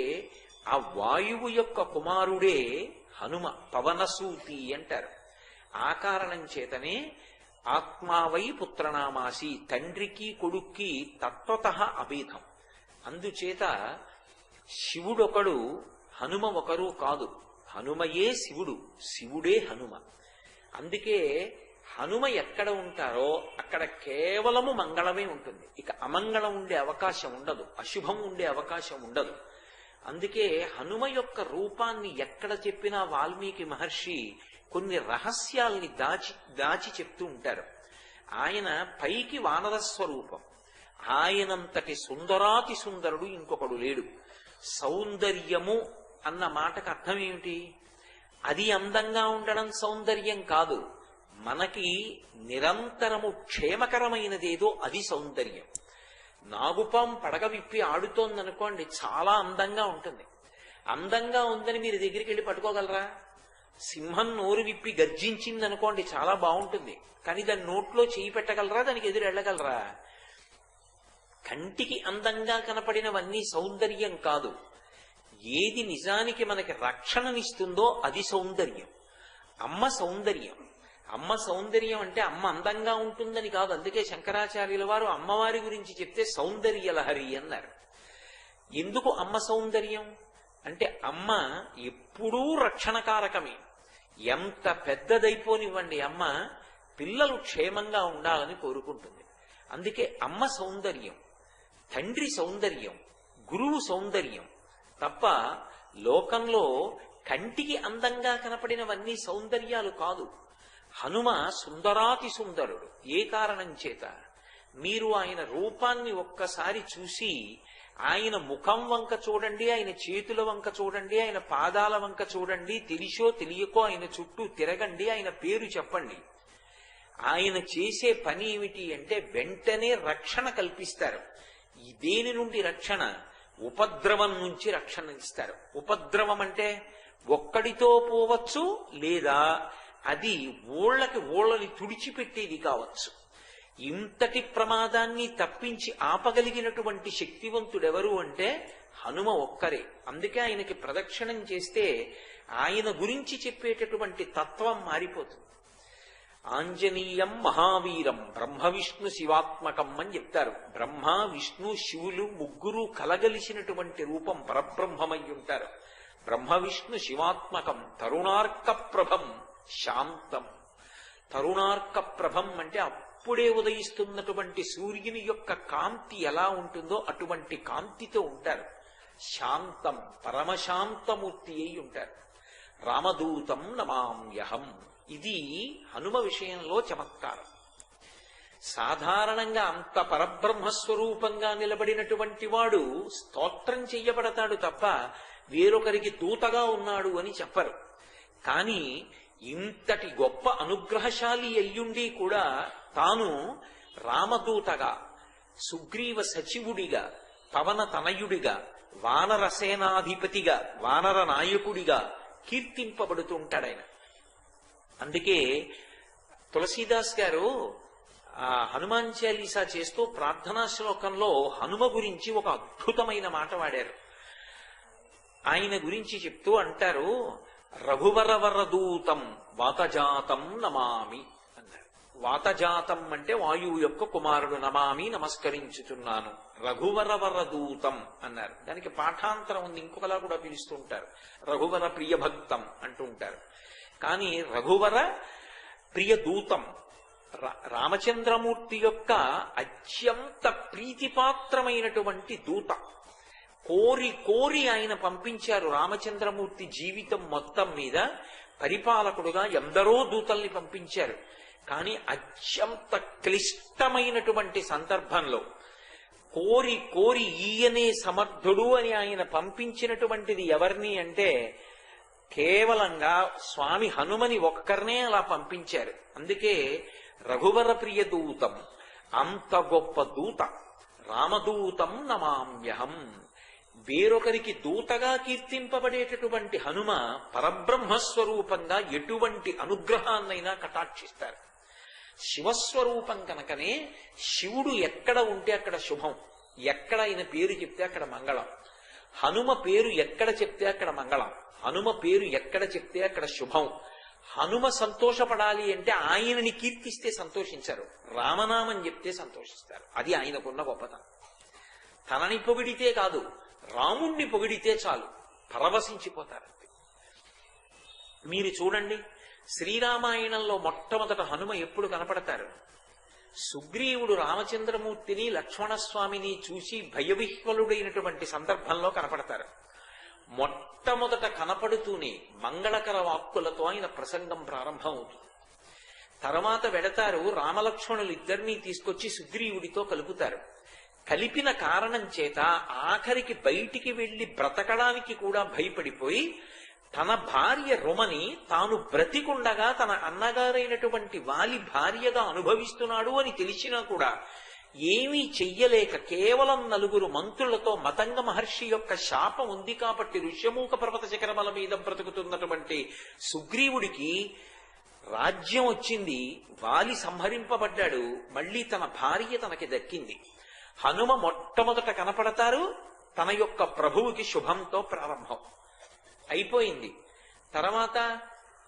ఆ వాయువు యొక్క కుమారుడే హనుమ, పవనసూతి అంటారు. ఆ కారణం చేతనే ఆత్మావై పుత్రనామాసి, తండ్రికి కొడుక్కి తత్వతః అభేదం. అందుచేత శివుడొకడు, హనుమ ఒకరు కాదు. హనుమయే శివుడు, శివుడే హనుమ. అందుకే హనుమ ఎక్కడ ఉంటారో అక్కడ కేవలము మంగళమే ఉంటుంది. ఇక అమంగళం ఉండే అవకాశం ఉండదు, అశుభం ఉండే అవకాశం ఉండదు. అందుకే హనుమ యొక్క రూపాన్ని ఎక్కడ చెప్పినా వాల్మీకి మహర్షి కొన్ని రహస్యాల్ని దాచి చెప్తూ ఉంటారు. ఆయన పైకి వానర స్వరూపం, ఆయనంతటి సుందరాతి సుందరుడు ఇంకొకడు లేడు. సౌందర్యము అన్న మాటకు అర్థం ఏమిటి? అది అందంగా ఉండడం సౌందర్యం కాదు, మనకి నిరంతరము క్షేమకరమైనదేదో అది సౌందర్యం. నాగుపాం పడగ విప్పి ఆడుతోందనుకోండి, చాలా అందంగా ఉంటుంది. అందంగా ఉందని మీరు దగ్గరికి వెళ్ళి పట్టుకోగలరా? సింహం నోరు విప్పి గర్జించిందనుకోండి, చాలా బాగుంటుంది, కానీ దాని నోట్లో చేయి పెట్టగలరా? దానికి ఎదురు వెళ్ళగలరా? కంటికి అందంగా కనపడినవన్నీ సౌందర్యం కాదు. ఏది నిజానికి మనకి రక్షణనిస్తుందో అది సౌందర్యం. అమ్మ సౌందర్యం. అమ్మ సౌందర్యం అంటే అమ్మ అందంగా ఉంటుందని కాదు. అందుకే శంకరాచార్యుల వారు అమ్మవారి గురించి చెప్తే సౌందర్య లహరి అన్నారు. ఎందుకు అమ్మ సౌందర్యం అంటే, అమ్మ ఎప్పుడూ రక్షణకారకమే. ఎంత పెద్దదైపోనివ్వండి, అమ్మ పిల్లలు క్షేమంగా ఉండాలని కోరుకుంటుంది. అందుకే అమ్మ సౌందర్యం, తండ్రి సౌందర్యం, గురువు సౌందర్యం తప్ప లోకంలో కంటికి అందంగా కనపడినవన్నీ సౌందర్యాలు కాదు. హనుమ సుందరాతి సుందరుడు. ఏ కారణం చేత? మీరు ఆయన రూపాన్ని ఒక్కసారి చూసి ఆయన ముఖం వంక చూడండి, ఆయన చేతుల వంక చూడండి, ఆయన పాదాల వంక చూడండి, తెలిసో తెలియకో ఆయన చుట్టూ తిరగండి, ఆయన పేరు చెప్పండి. ఆయన చేసే పని ఏమిటి అంటే వెంటనే రక్షణ కల్పిస్తారు. దేని నుండి రక్షణ? ఉపద్రవం నుంచి రక్షణ ఇస్తారు. ఉపద్రవం అంటే ఒక్కడితో పోవచ్చు, లేదా అది ఊళ్ళని తుడిచిపెట్టేది కావచ్చు. ఇంతటి ప్రమాదాన్ని తప్పించి ఆపగలిగినటువంటి శక్తివంతుడెవరు అంటే హనుమ ఒక్కరే. అందుకే ఆయనకి ప్రదక్షిణం చేస్తే ఆయన గురించి చెప్పేటటువంటి తత్వం మారిపోతుంది. ఆంజనేయం మహావీరం బ్రహ్మ విష్ణు శివాత్మకం అని చెప్తారు. బ్రహ్మ విష్ణు శివులు ముగ్గురు కలగలిసినటువంటి రూపం పరబ్రహ్మమై ఉంటారు. బ్రహ్మ విష్ణు శివాత్మకం, తరుణార్క ప్రభం శాంతం. తరుణార్క ప్రభం అంటే అప్పుడే ఉదయిస్తున్నటువంటి సూర్యుని యొక్క కాంతి ఎలా ఉంటుందో అటువంటి కాంతితో ఉంటారు. శాంతం, పరమశాంతమూర్తి అయి ఉంటారు. రామదూతం నమామ్యహం. ఇది హనుమ విషయంలో చమత్కారం. సాధారణంగా అంత పరబ్రహ్మస్వరూపంగా నిలబడినటువంటి వాడు స్తోత్రం చెయ్యబడతాడు తప్ప వేరొకరికి దూతగా ఉన్నాడు అని చెప్పరు. కానీ ఇంతటి గొప్ప అనుగ్రహశాలి అయ్యుండి కూడా తాను రామదూతగా, సుగ్రీవ సచివుడిగా, పవన తనయుడిగా, వానర సేనాధిపతిగా, వానర నాయకుడిగా కీర్తింపబడుతుంటాడాయన. అందుకే తులసీదాస్ గారు ఆ హనుమాన్ చాలీసా చేస్తూ ప్రార్థనా శ్లోకంలో హనుమ గురించి ఒక అద్భుతమైన మాట వాడారు. ఆయన గురించి చెప్తూ అంటారు, రఘువరవరదూతం వాతజాతం నమామి అన్నారు. వాతజాతం అంటే వాయువు యొక్క కుమారుడు, నమామి నమస్కరించుతున్నాను. రఘువరవరదూతం అన్నారు. దానికి పాఠాంతరం ఉంది, ఇంకొకలా కూడా పిలుస్తుంటారు, రఘువర ప్రియభక్తం అంటుంటారు. కానీ రఘువర ప్రియదూతం, రామచంద్రమూర్తి యొక్క అత్యంత ప్రీతిపాత్రమైనటువంటి దూత. కోరి కోరి ఆయన పంపించారు. రామచంద్రమూర్తి జీవితం మొత్తం మీద పరిపాలకుడుగా ఎందరో దూతల్ని పంపించారు. కానీ అత్యంత క్లిష్టమైనటువంటి సందర్భంలో కోరి కోరి ఈయనే సమర్థుడు అని ఆయన పంపించినటువంటిది ఎవరిని అంటే కేవలంగా స్వామి హనుమని ఒక్కరినే అలా పంపించారు. అందుకే రఘువర ప్రియ దూతం, అంత గొప్ప దూత, రామదూతం నమామ్యహం. వేరొకరికి దూతగా కీర్తింపబడేటటువంటి హనుమ పరబ్రహ్మస్వరూపంగా ఎటువంటి అనుగ్రహాన్నైనా కటాక్షిస్తారు. శివస్వరూపం కనుకనే శివుడు ఎక్కడ ఉంటే అక్కడ శుభం, ఎక్కడ ఆయన పేరు చెప్తే అక్కడ మంగళం. హనుమ పేరు ఎక్కడ చెప్తే అక్కడ మంగళం, హనుమ పేరు ఎక్కడ చెప్తే అక్కడ శుభం. హనుమ సంతోషపడాలి అంటే ఆయనని కీర్తిస్తే సంతోషించరు, రామనామం చెప్తే సంతోషిస్తారు. అది ఆయనకున్న గొప్పతనం. తనని పొగిడితే కాదు, రాముణ్ణి పొగిడితే చాలు పరవశించిపోతారంతే. మీరు చూడండి, శ్రీరామాయణంలో మొట్టమొదట హనుమ ఎప్పుడు కనపడతారు? సుగ్రీవుడు రామచంద్రమూర్తిని లక్ష్మణస్వామిని చూసి భయవిహ్వలుడైనటువంటి సందర్భంలో కనపడతారు. మొట్టమొదట కనపడుతూనే మంగళకర వాక్కులతో ఆయన ప్రసంగం ప్రారంభం అవుతుంది. తర్వాత వెడతారు, రామలక్ష్మణులు ఇద్దరినీ తీసుకొచ్చి సుగ్రీవుడితో కలుపుతారు. కలిపిన కారణం చేత ఆఖరికి బయటికి వెళ్లి బ్రతకడానికి కూడా భయపడిపోయి తన భార్య రుమని తాను బ్రతికుండగా తన అన్నగారైనటువంటి వాలి భార్యగా అనుభవిస్తున్నాడు అని తెలిసినా కూడా ఏమీ చెయ్యలేక కేవలం 4 మంత్రులతో మతంగ మహర్షి యొక్క శాపం ఉంది కాబట్టి ఋష్యమూక పర్వత శిఖరమల మీద బ్రతుకుతున్నటువంటి సుగ్రీవుడికి రాజ్యం వచ్చింది, వాలి సంహరింపబడ్డాడు, మళ్లీ తన భార్య తనకి దక్కింది. హనుమ మొట్టమొదట కనపడతారు, తన యొక్క ప్రభువుకి శుభంతో ప్రారంభం అయిపోయింది. తర్వాత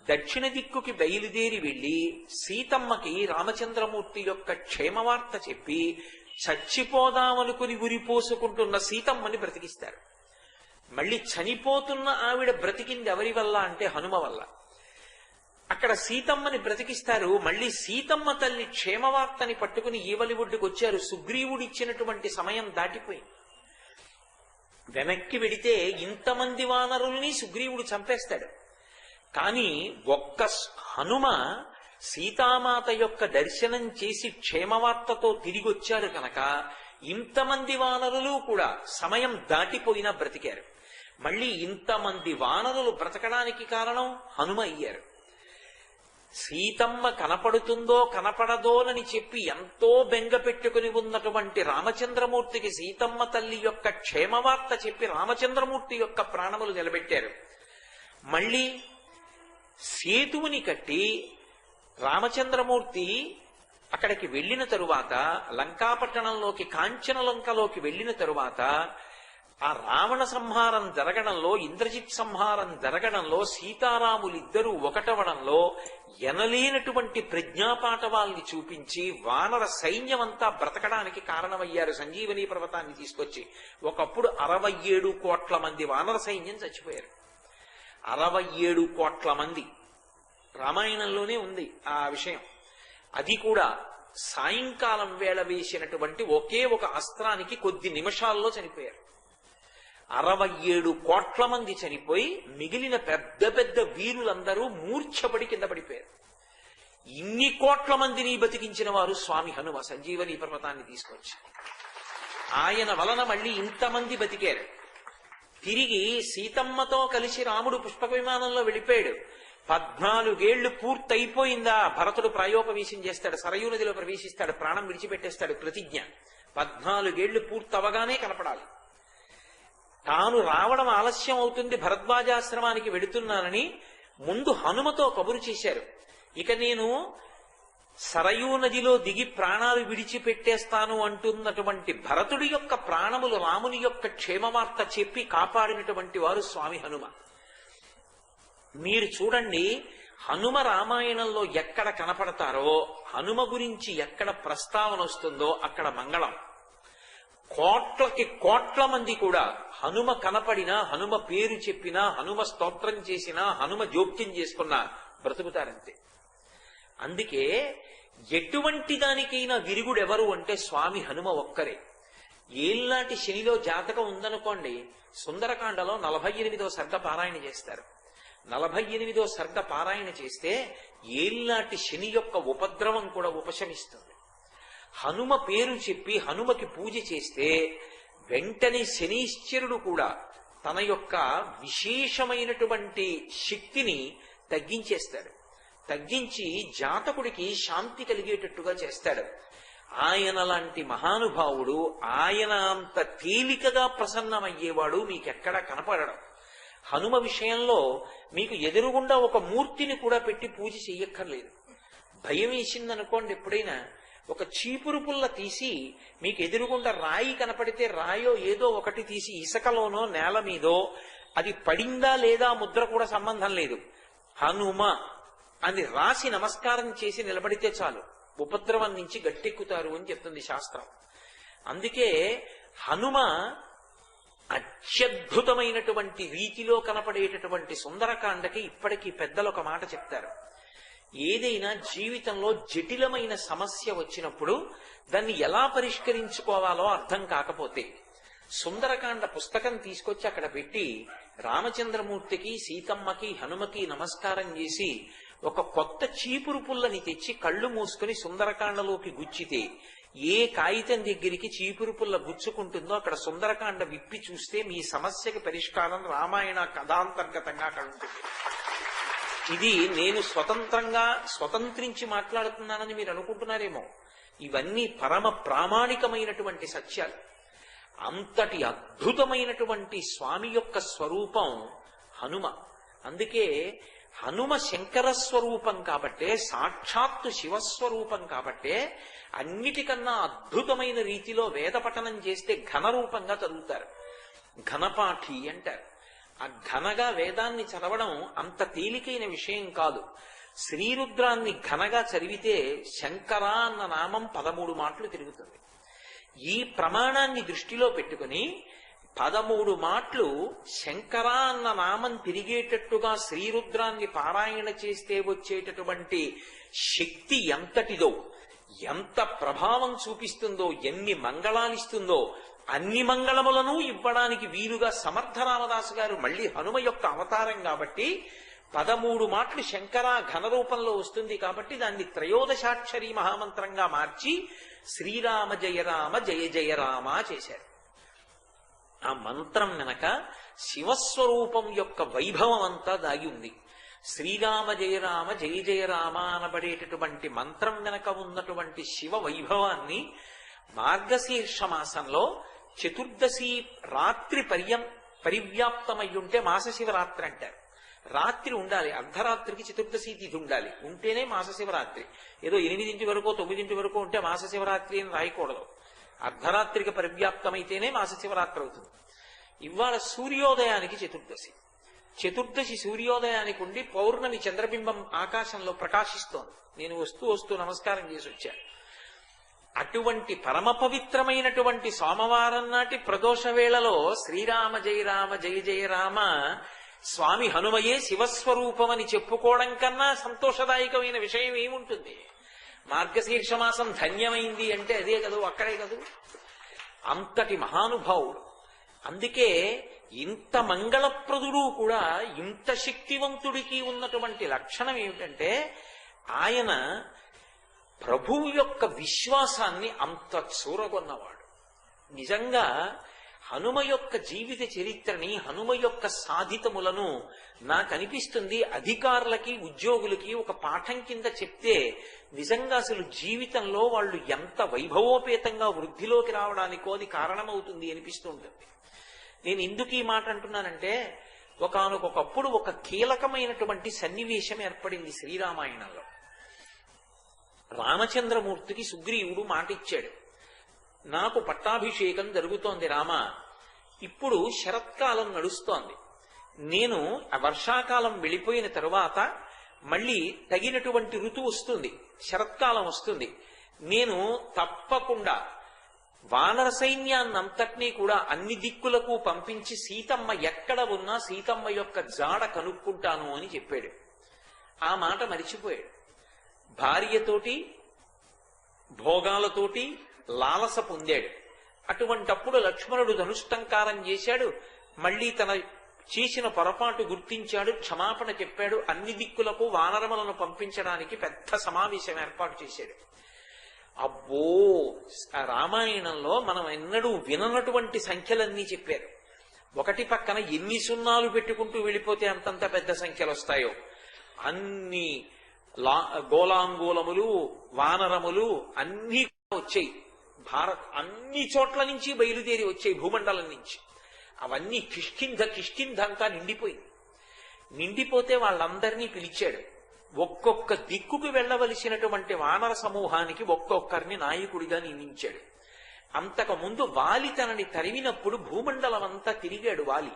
దక్షిణ దిక్కుకి బయలుదేరి వెళ్లి సీతమ్మకి రామచంద్రమూర్తి యొక్క క్షేమవార్త చెప్పి చచ్చిపోదామనుకుని ఉరిపోసుకుంటున్న సీతమ్మని బ్రతికిస్తారు. మళ్ళీ చనిపోతున్న ఆవిడ బ్రతికింది ఎవరి వల్ల అంటే హనుమ వల్ల. అక్కడ సీతమ్మని బ్రతికిస్తారు. మళ్ళీ సీతమ్మ తల్లి క్షేమవార్తని పట్టుకుని ఈవలి ఒడ్డుకు వచ్చారు. సుగ్రీవుడిచ్చినటువంటి సమయం దాటిపోయింది. వెనక్కి వెడితే ఇంతమంది వానరుల్ని సుగ్రీవుడు చంపేస్తాడు. కానీ ఒక్క హనుమ సీతామాత యొక్క దర్శనం చేసి క్షేమవార్తతో తిరిగి వచ్చారు కనుక ఇంతమంది వానరులు కూడా సమయం దాటిపోయినా బ్రతికారు. మళ్ళీ ఇంతమంది వానరులు బ్రతకడానికి కారణం హనుమ అయ్యారు. సీతమ్మ కనపడుతుందో కనపడదోనని చెప్పి ఎంతో బెంగ పెట్టుకుని ఉన్నటువంటి రామచంద్రమూర్తికి సీతమ్మ తల్లి యొక్క క్షేమవార్త చెప్పి రామచంద్రమూర్తి యొక్క ప్రాణములు నిలబెట్టారు. మళ్ళీ సేతువుని కట్టి రామచంద్రమూర్తి అక్కడికి వెళ్లిన తరువాత లంకాపట్టణంలోకి కాంచనలంకలోకి వెళ్లిన తరువాత ఆ రావణ సంహారం జరగడంలో, ఇంద్రజిత్ సంహారం జరగడంలో, సీతారాములిద్దరూ ఒకటవడంలో ఎనలేనటువంటి ప్రజ్ఞాపాఠవాల్ని చూపించి వానర సైన్యమంతా బ్రతకడానికి కారణమయ్యారు. సంజీవని పర్వతాన్ని తీసుకొచ్చి ఒకప్పుడు 67 కోట్ల మంది వానర సైన్యం చచ్చిపోయారు. 67 కోట్ల మంది. రామాయణంలోనే ఉంది ఆ విషయం. అది కూడా సాయంకాలం వేళ వేసినటువంటి ఒకే ఒక అస్త్రానికి కొద్ది నిమిషాల్లో చనిపోయారు. 67 కోట్ల మంది చనిపోయి మిగిలిన పెద్ద పెద్ద వీరులందరూ మూర్ఛపడి కింద పడిపోయారు. ఇన్ని కోట్ల మందిని బతికించిన వారు స్వామి హనుమ సంజీవని పర్వతాన్ని తీసుకొచ్చి. ఆయన వలన మళ్ళీ ఇంతమంది బతికారు. తిరిగి సీతమ్మతో కలిసి రాముడు పుష్పక విమానంలో వెళ్ళిపోయాడు. 14 ఏళ్లు పూర్తయిపోయిందా భరతుడు ప్రాయోపవేశం చేస్తాడు, సరయూ నదిలో ప్రవేశిస్తాడు, ప్రాణం విడిచిపెట్టేస్తాడు. ప్రతిజ్ఞ 14 ఏళ్లు పూర్తవగానే కనపడాలి. తాను రావడం ఆలస్యం అవుతుంది, భరద్వాజాశ్రమానికి వెడుతున్నానని ముందు హనుమతో కబురు చేశారు. ఇక నేను సరయూ నదిలో దిగి ప్రాణాలు విడిచిపెట్టేస్తాను అంటున్నటువంటి భరతుడి యొక్క ప్రాణములు రాముని యొక్క క్షేమవార్త చెప్పి కాపాడినటువంటి వారు స్వామి హనుమ. మీరు చూడండి, హనుమ రామాయణంలో ఎక్కడ కనపడతారో, హనుమ గురించి ఎక్కడ ప్రస్తావన వస్తుందో అక్కడ మంగళం. కోట్లకి కోట్ల మంది కూడా హనుమ కనపడినా, హనుమ పేరు చెప్పినా, హనుమ స్తోత్రం చేసినా, హనుమ జోక్యం చేసుకున్నా బ్రతుకుతారంతే. అందుకే ఎటువంటి దానికైనా విరుగుడెవరు అంటే స్వామి హనుమ ఒక్కరే. ఏళ్ళనాటి శనిలో జాతకం ఉందనుకోండి, సుందరకాండలో 48వ సర్గ పారాయణ చేస్తారు. 48వ సర్గ పారాయణ చేస్తే ఏళ్ళనాటి శని యొక్క ఉపద్రవం కూడా ఉపశమిస్తుంది. హనుమ పేరు చెప్పి హనుమకి పూజ చేస్తే వెంటనే శనీశ్వరుడు కూడా తన యొక్క విశేషమైనటువంటి శక్తిని తగ్గించేస్తాడు. తగ్గించి జాతకుడికి శాంతి కలిగేటట్టుగా చేస్తాడు. ఆయన లాంటి మహానుభావుడు, ఆయన అంత తేలికగా ప్రసన్నమయ్యేవాడు మీకెక్కడా కనపడడం. హనుమ విషయంలో మీకు ఎదురుగుండా ఒక మూర్తిని కూడా పెట్టి పూజ చెయ్యక్కర్లేదు. భయం వేసిందనుకోండి, ఎప్పుడైనా ఒక చీపురు పుల్ల తీసి మీకు ఎదురుగుండా రాయి కనపడితే రాయో ఏదో ఒకటి తీసి ఇసుకలోనో నేల మీదో అది పడిందా లేదా ముద్ర కూడా సంబంధం లేదు, హనుమ అని రాసి నమస్కారం చేసి నిలబడితే చాలు, ఉపద్రవం నుంచి గట్టెక్కుతారు అని చెప్తుంది శాస్త్రం. అందుకే హనుమ అత్యద్భుతమైనటువంటి రీతిలో కనపడేటటువంటి సుందరకాండకి ఇప్పటికీ పెద్దలు ఒక మాట చెప్తారు. ఏదైనా జీవితంలో జటిలమైన సమస్య వచ్చినప్పుడు దాన్ని ఎలా పరిష్కరించుకోవాలో అర్థం కాకపోతే సుందరకాండ పుస్తకం తీసుకొచ్చి అక్కడ పెట్టి రామచంద్రమూర్తికి, సీతమ్మకి, హనుమకి నమస్కారం చేసి ఒక కొత్త చీపురు పుల్లని తెచ్చి కళ్ళు మూసుకుని సుందరకాండలోకి గుచ్చితే ఏ కాగితం దగ్గరికి చీపురు పుల్ల గుచ్చుకుంటుందో అక్కడ సుందరకాండ విప్పి చూస్తే మీ సమస్యకి పరిష్కారం రామాయణ కథాంతర్గతంగా అక్కడ ఉంటుంది. ఇది నేను స్వతంత్రించి మాట్లాడుతున్నానని మీరు అనుకుంటున్నారేమో. ఇవన్నీ పరమ ప్రామాణికమైనటువంటి సత్యాలు. అంతటి అద్భుతమైనటువంటి స్వామి యొక్క స్వరూపం హనుమ. అందుకే హనుమ శంకర స్వరూపం కాబట్టే, సాక్షాత్తు శివస్వరూపం కాబట్టే అన్నిటికన్నా అద్భుతమైన రీతిలో వేద పఠనం చేస్తే ఘనరూపంగా చదువుతారు. ఘనపాఠి అంటారు. ఆ ఘనగా వేదాన్ని చదవడం అంత తేలికైన విషయం కాదు. శ్రీరుద్రాన్ని ఘనగా చదివితే శంకర అన్న నామం 13 మాటలు తిరుగుతుంది. ఈ ప్రమాణాన్ని దృష్టిలో పెట్టుకుని 13 మాటలు శంకర అన్న నామం తిరిగేటట్టుగా శ్రీరుద్రాన్ని పారాయణ చేస్తే వచ్చేటటువంటి శక్తి ఎంతటిదో, ఎంత ప్రభావం చూపిస్తుందో, ఎన్ని మంగళాలిస్తుందో, అన్ని మంగళములను ఇవ్వడానికి వీలుగా సమర్థ రామదాసు గారు మళ్ళీ హనుమ యొక్క అవతారం కాబట్టి 13 మాటలు శంకర ఘన రూపంలో వస్తుంది కాబట్టి దాన్ని త్రయోదశాక్షరి మహామంత్రంగా మార్చి శ్రీరామ జయ రామ జయ జయ రామ చేశారు. ఆ మంత్రం వెనక శివస్వరూపం యొక్క వైభవం అంతా దాగి ఉంది. శ్రీరామ జయ రామ జయ జయ రామ అనబడేటటువంటి మంత్రం వెనక ఉన్నటువంటి శివ వైభవాన్ని మార్గశీర్ష మాసంలో చతుర్దశి రాత్రి పరివ్యాప్తమయ్యుంటే మాస శివరాత్రి అంటారు. రాత్రి ఉండాలి, అర్ధరాత్రికి చతుర్దశి తిథి ఉండాలి, ఉంటేనే మాస శివరాత్రి. ఏదో 8 వరకు 9 వరకు ఉంటే మాస శివరాత్రి అని రాయకూడదు. అర్ధరాత్రికి పరివ్యాప్తమైతేనే మాస శివరాత్రి అవుతుంది. ఇవాళ సూర్యోదయానికి చతుర్దశి సూర్యోదయానికి ఉండి పౌర్ణమి చంద్రబింబం ఆకాశంలో ప్రకాశిస్తోంది. నేను వస్తూ నమస్కారం చేసి వచ్చాను. అటువంటి పరమ పవిత్రమైనటువంటి సోమవారం నాటి ప్రదోష వేళలో శ్రీరామ జయ రామ జయ జయ రామ స్వామి హనుమయే శివస్వరూపమని చెప్పుకోవడం కన్నా సంతోషదాయకమైన విషయం ఏముంటుంది? మార్గశీర్ష మాసం ధన్యమైంది అంటే అదే కదూ, అక్కడే కదూ. అంతటి మహానుభావుడు. అందుకే ఇంత మంగళప్రదుడు కూడా ఇంత శక్తివంతుడికి ఉన్నటువంటి లక్షణం ఏమిటంటే ఆయన ప్రభువు యొక్క విశ్వాసాన్ని అంత చూరగొన్నవాడు. నిజంగా హనుమ యొక్క జీవిత చరిత్రని, హనుమ యొక్క సాధితములను నాకనిపిస్తుంది అధికారులకి ఉద్యోగులకి ఒక పాఠం కింద చెప్తే నిజంగా అసలు జీవితంలో వాళ్ళు ఎంత వైభవోపేతంగా వృద్ధిలోకి రావడానికో అది కారణమవుతుంది అనిపిస్తూ ఉంటుంది. నేను ఎందుకు ఈ మాట అంటున్నానంటే ఒకానొకప్పుడు ఒక కీలకమైనటువంటి సన్నివేశం ఏర్పడింది శ్రీరామాయణంలో. రామచంద్రమూర్తికి సుగ్రీవుడు మాట ఇచ్చాడు, నాకు పట్టాభిషేకం జరుగుతోంది రామ, ఇప్పుడు శరత్కాలం నడుస్తోంది, నేను ఆ వర్షాకాలం వెళ్ళిపోయిన తరువాత మళ్ళీ తగినటువంటి ఋతువు వస్తుంది, శరత్కాలం వస్తుంది, నేను తప్పకుండా వానర సైన్యాన్నంతటినీ కూడా అన్ని దిక్కులకు పంపించి సీతమ్మ ఎక్కడ ఉన్నా సీతమ్మ యొక్క జాడ కనుక్కుంటాను అని చెప్పాడు. ఆ మాట మరిచిపోయాడు. భార్యతోటి భోగాలతోటి లాలస పొందాడు. అటువంటప్పుడు లక్ష్మణుడు ధనుష్టంకారం చేశాడు, మళ్ళీ తన చేసిన పొరపాటు గుర్తించాడు, క్షమాపణ చెప్పాడు, అన్ని దిక్కులకు వానరములను పంపించడానికి పెద్ద సమావేశం ఏర్పాటు చేశాడు. అబ్బో, రామాయణంలో మనం ఎన్నడూ విననటువంటి సంఖ్యలన్నీ చెప్పారు. ఒకటి పక్కన ఎన్ని సున్నాలు పెట్టుకుంటూ వెళ్ళిపోతే అంతంత పెద్ద సంఖ్యలు వస్తాయో అన్ని గోలాంగూలములు వానరములు అన్నీ వచ్చాయి. అన్ని చోట్ల నుంచి బయలుదేరి వచ్చాయి, భూమండలం నుంచి. అవన్నీ కిష్కింధ అంతా నిండిపోయింది. నిండిపోతే వాళ్ళందరినీ పిలిచాడు. ఒక్కొక్క దిక్కుకు వెళ్ళవలసినటువంటి వానర సమూహానికి ఒక్కొక్కరిని నాయకుడిగా నియమించాడు. అంతకుముందు వాలి తనని తరిమినప్పుడు భూమండలం అంతా తిరిగాడు వాలి,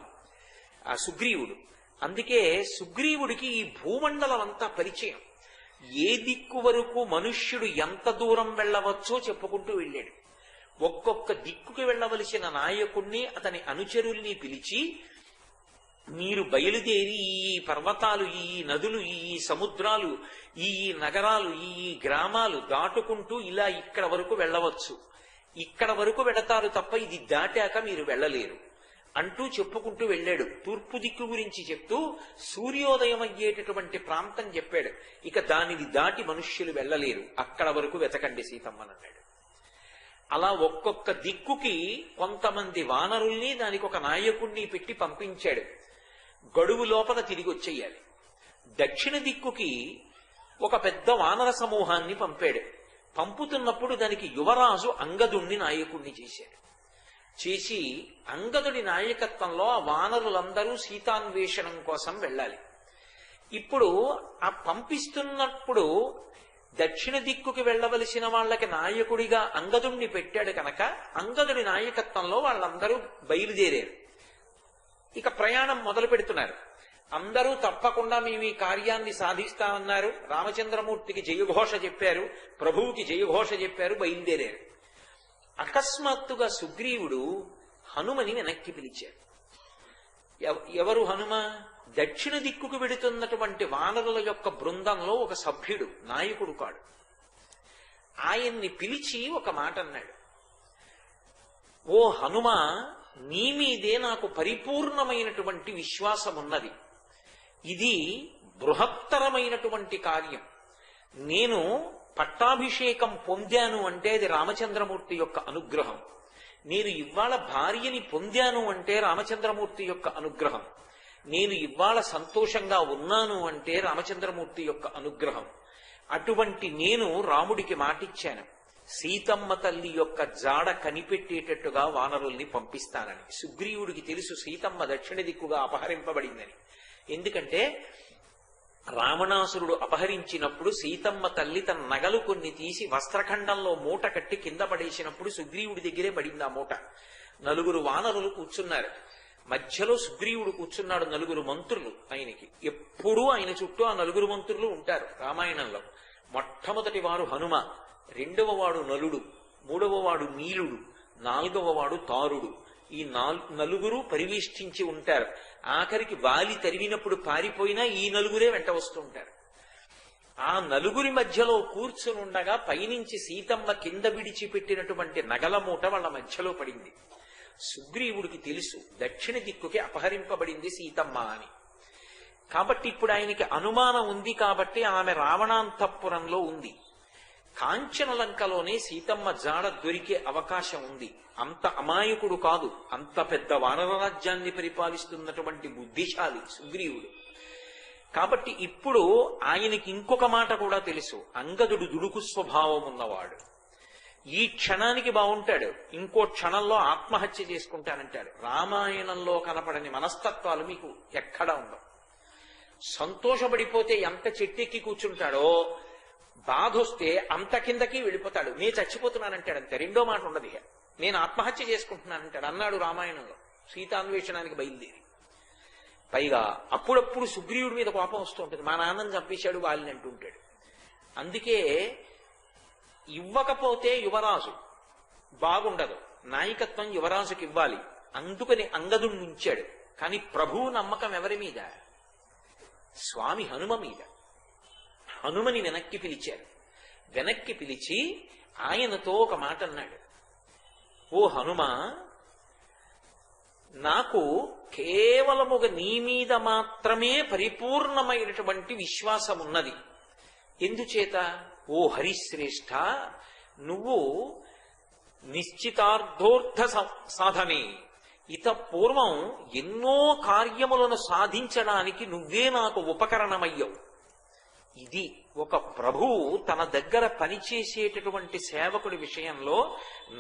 ఆ సుగ్రీవుడు. అందుకే సుగ్రీవుడికి ఈ భూమండలం అంతా పరిచయం. ఏ దిక్కు వరకు మనుష్యుడు ఎంత దూరం వెళ్ళవచ్చో చెప్పుకుంటూ వెళ్ళాడు. ఒక్కొక్క దిక్కుకు వెళ్ళవలసిన నాయకుణ్ణి అతని అనుచరుల్ని పిలిచి, మీరు బయలుదేరి ఈ పర్వతాలు, ఈ నదులు, ఈ సముద్రాలు, ఈ నగరాలు, ఈ గ్రామాలు దాటుకుంటూ ఇలా ఇక్కడ వరకు వెళ్ళవచ్చు, ఇక్కడ వరకు వెళతారు తప్ప ఇది దాటాక మీరు వెళ్ళలేరు అంటూ చెప్పుకుంటూ వెళ్ళాడు. తూర్పు దిక్కు గురించి చెప్తూ సూర్యోదయం అయ్యేటటువంటి ప్రాంతం చెప్పాడు. ఇక దానిని దాటి మనుష్యులు వెళ్ళలేరు, అక్కడ వరకు వెతకండి సీతమ్మనన్నాడు. అలా ఒక్కొక్క దిక్కుకి కొంతమంది వానరుల్ని దానికి ఒక నాయకుణ్ణి పెట్టి పంపించాడు. గడువు లోపల తిరిగి వచ్చేయాలి. దక్షిణ దిక్కుకి ఒక పెద్ద వానర సమూహాన్ని పంపాడు. పంపుతున్నప్పుడు దానికి యువరాజు అంగదుణ్ణి నాయకుణ్ణి చేశాడు. చేసి అంగదుడి నాయకత్వంలో ఆ వానరులందరూ సీతాన్వేషణం కోసం వెళ్ళాలి. ఇప్పుడు ఆ పంపిస్తున్నప్పుడు దక్షిణ దిక్కుకి వెళ్ళవలసిన వాళ్ళకి నాయకుడిగా అంగదుణ్ణి పెట్టాడు కనుక అంగదుడి నాయకత్వంలో వాళ్ళందరూ బయలుదేరారు. ఇక ప్రయాణం మొదలు పెడుతున్నారు. అందరూ తప్పకుండా మేము ఈ కార్యాన్ని సాధిస్తామన్నారు. రామచంద్రమూర్తికి జయఘోష చెప్పారు, ప్రభువుకి జయఘోష చెప్పారు, బయలుదేరారు. అకస్మాత్తుగా సుగ్రీవుడు హనుమని వెనక్కి పిలిచాడు. ఎవరు హనుమ? దక్షిణ దిక్కుకు వెడుతున్నటువంటి వానరుల యొక్క బృందంలో ఒక సభ్యుడు, నాయకుడు కాడు. ఆయన్ని పిలిచి ఒక మాట అన్నాడు. ఓ హనుమ, నీ మీదే నాకు పరిపూర్ణమైనటువంటి విశ్వాసం ఉన్నది. ఇది బృహత్తరమైనటువంటి కార్యం. నేను పట్టాభిషేకం పొందాను అంటే అది రామచంద్రమూర్తి యొక్క అనుగ్రహం. నేను ఇవాళ భార్యని పొందాను అంటే రామచంద్రమూర్తి యొక్క అనుగ్రహం. నేను ఇవాళ సంతోషంగా ఉన్నాను అంటే రామచంద్రమూర్తి యొక్క అనుగ్రహం. అటువంటి నేను రాముడికి మాటిచ్చాను, సీతమ్మ తల్లి యొక్క జాడ కనిపెట్టేటట్టుగా వానరుల్ని పంపిస్తానని. సుగ్రీవుడికి తెలుసు సీతమ్మ దక్షిణ దిక్కుగా అపహరింపబడిందని. ఎందుకంటే రావణాసురుడు అపహరించినప్పుడు సీతమ్మ తల్లి తన నగలు కొన్ని తీసి వస్త్రఖండంలో మూట కట్టి కింద పడేసినప్పుడు సుగ్రీవుడి దగ్గరే పడింది ఆ మూట. నలుగురు వానరులు కూర్చున్నారు, మధ్యలో సుగ్రీవుడు కూర్చున్నాడు. నలుగురు మంత్రులు ఆయనకి, ఎప్పుడూ ఆయన చుట్టూ ఆ నలుగురు మంత్రులు ఉంటారు రామాయణంలో. మొట్టమొదటి వారు హనుమ, రెండవ వాడు నలుడు, మూడవ వాడు నీలుడు, నాలుగవ వాడు తారుడు. ఈ నలుగురు పరివేష్టించి ఉంటారు. ఆఖరికి వాలి తరివినప్పుడు పారిపోయినా ఈ నలుగురే వెంట వస్తూ ఉంటారు. ఆ నలుగురి మధ్యలో కూర్చుని ఉండగా పైనుంచి సీతమ్మ కింద విడిచిపెట్టినటువంటి నగల మూట వాళ్ళ మధ్యలో పడింది. సుగ్రీవుడికి తెలుసు దక్షిణ దిక్కుకి అపహరింపబడింది సీతమ్మ అని. కాబట్టి ఇప్పుడు ఆయనకి అనుమానం ఉంది కాబట్టి ఆమె రావణాంతఃపురంలో ఉంది. కాంచనలంకలోనే సీతమ్మ జాడ దొరికే అవకాశం ఉంది. అంత అమాయకుడు కాదు, అంత పెద్ద వానర రాజ్యాన్ని పరిపాలిస్తున్నటువంటి బుద్ధిశాలి సుగ్రీవుడు. కాబట్టి ఇప్పుడు ఆయనకి ఇంకొక మాట కూడా తెలుసు, అంగదుడు దుడుకు స్వభావం ఉన్నవాడు. ఈ క్షణానికి బాగుంటాడు, ఇంకో క్షణంలో ఆత్మహత్య చేసుకుంటానంటాడు. రామాయణంలో కనపడని మనస్తత్వాలు మీకు ఎక్కడా ఉండవు. సంతోషపడిపోతే ఎంత చెట్టెక్కి కూర్చుంటాడో, బాధ వస్తే అంత కిందకి వెళ్ళిపోతాడు. నేను చచ్చిపోతున్నానంటాడు, అంతే. రెండో మాట ఉండదు. నేను ఆత్మహత్య చేసుకుంటున్నానంటాడు. అన్నాడు రామాయణంలో సీతాన్వేషణానికి బయలుదేరి. పైగా అప్పుడప్పుడు సుగ్రీవుడి మీద కోపం వస్తూ ఉంటుంది, మా నాన్నని చంపేశాడు వాళ్ళని అంటూ ఉంటాడు. అందుకే ఇవ్వకపోతే యువరాజు బాగుండదు, నాయకత్వం యువరాజుకి ఇవ్వాలి. అందుకని అంగదుడిని ఉంచాడు. కానీ ప్రభువు నమ్మకం ఎవరి మీద? స్వామి హనుమ మీద. హనుమని వెనక్కి పిలిచారు. వెనక్కి పిలిచి ఆయనతో ఒక మాట అన్నాడు, ఓ హనుమ, నాకు కేవలముగ నీ మీద మాత్రమే పరిపూర్ణమైనటువంటి విశ్వాసం ఉన్నది. ఎందుచేత? ఓ హరిశ్రేష్ఠ, నువ్వు నిశ్చితార్థోర్థ సాధనే, ఇత పూర్వం ఎన్నో కార్యములను సాధించడానికి నువ్వే నాకు ఉపకరణమయ్యావు. ఇది ఒక ప్రభువు తన దగ్గర పనిచేసేటటువంటి సేవకుడి విషయంలో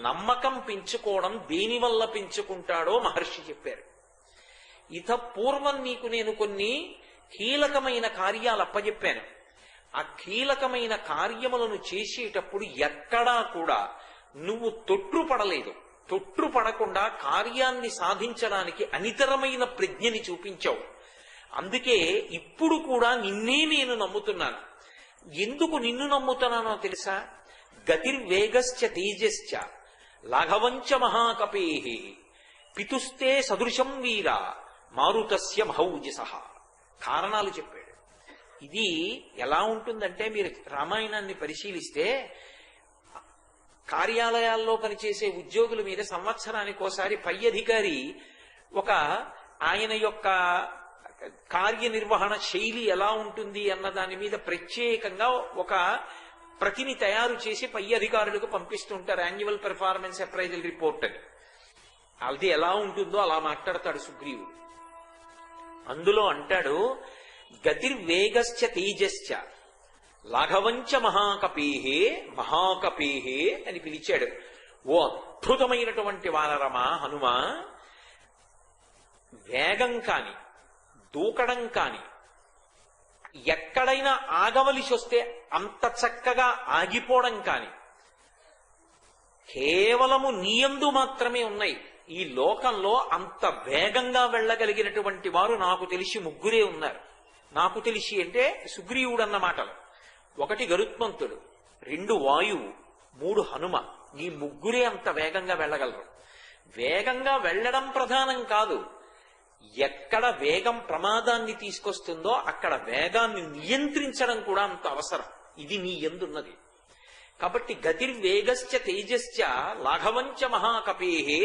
నమ్మకం పెంచుకోవడం దేనివల్ల పెంచుకుంటాడో మహర్షి చెప్పారు. ఇత పూర్వం నీకు నేను కొన్ని కీలకమైన కార్యాలు అప్పచెప్పాను. ఆ కీలకమైన కార్యములను చేసేటప్పుడు ఎక్కడా కూడా నువ్వు తొట్రుపడలేదు. తొట్రుపడకుండా కార్యాన్ని సాధించడానికి అనితరమైన ప్రజ్ఞని చూపించావు. అందుకే ఇప్పుడు కూడా నిన్నే నేను నమ్ముతున్నాను. ఎందుకు నిన్ను నమ్ముతున్నానో తెలుసా? గతిర్వేగశ్చ తేజశ్చ లాఘవంచ మహాకపేహి పితుస్తే సదృశం వీర మారుతస్య మహౌజసః. కారణాలు చెప్పాడు. ఇది ఎలా ఉంటుందంటే, మీరు రామాయణాన్ని పరిశీలిస్తే కార్యాలయాల్లో పనిచేసే ఉద్యోగుల మీద సంవత్సరానికి ఒకసారి పై అధికారి ఒక ఆయన యొక్క కార్యనిర్వహణ శైలి ఎలా ఉంటుంది అన్న దాని మీద ప్రత్యేకంగా ఒక ప్రతిని తయారు చేసి పై అధికారులకు పంపిస్తుంటారు. యాన్యువల్ పెర్ఫార్మెన్స్ అప్రైజల్ రిపోర్ట్ అని. అది ఎలా ఉంటుందో అలా మాట్లాడతాడు సుగ్రీవుడు. అందులో అంటాడు, గతిర్వేగశ్చ తేజశ్చ లాఘవంచ మహాకపేహే మహాకపేహే అని పిలిచాడు. ఓ అద్భుతమైనటువంటి వానరమా హనుమ, వేగం కాని దూకడం కాని, ఎక్కడైనా ఆగవలసి వస్తే అంత చక్కగా ఆగిపోవడం కాని కేవలము నీయందు మాత్రమే ఉన్నాయి. ఈ లోకంలో అంత వేగంగా వెళ్ళగలిగినటువంటి వారు నాకు తెలిసి ముగ్గురే ఉన్నారు. నాకు తెలిసి అంటే సుగ్రీవుడు అన్న మాటలు. 1 గరుత్మంతుడు, 2 వాయువు, 3 హనుమ. ఈ ముగ్గురే అంత వేగంగా వెళ్ళగలరు. వేగంగా వెళ్ళడం ప్రధానం కాదు, ఎక్కడ వేగం ప్రమాదాన్ని తీసుకొస్తుందో అక్కడ వేగాన్ని నియంత్రించడం కూడా అంత అవసరం. ఇది నీ యందున్నది. కాబట్టి గతిర్వేగశ్చ తేజశ్చ లాఘవంచ మహాకపేహే,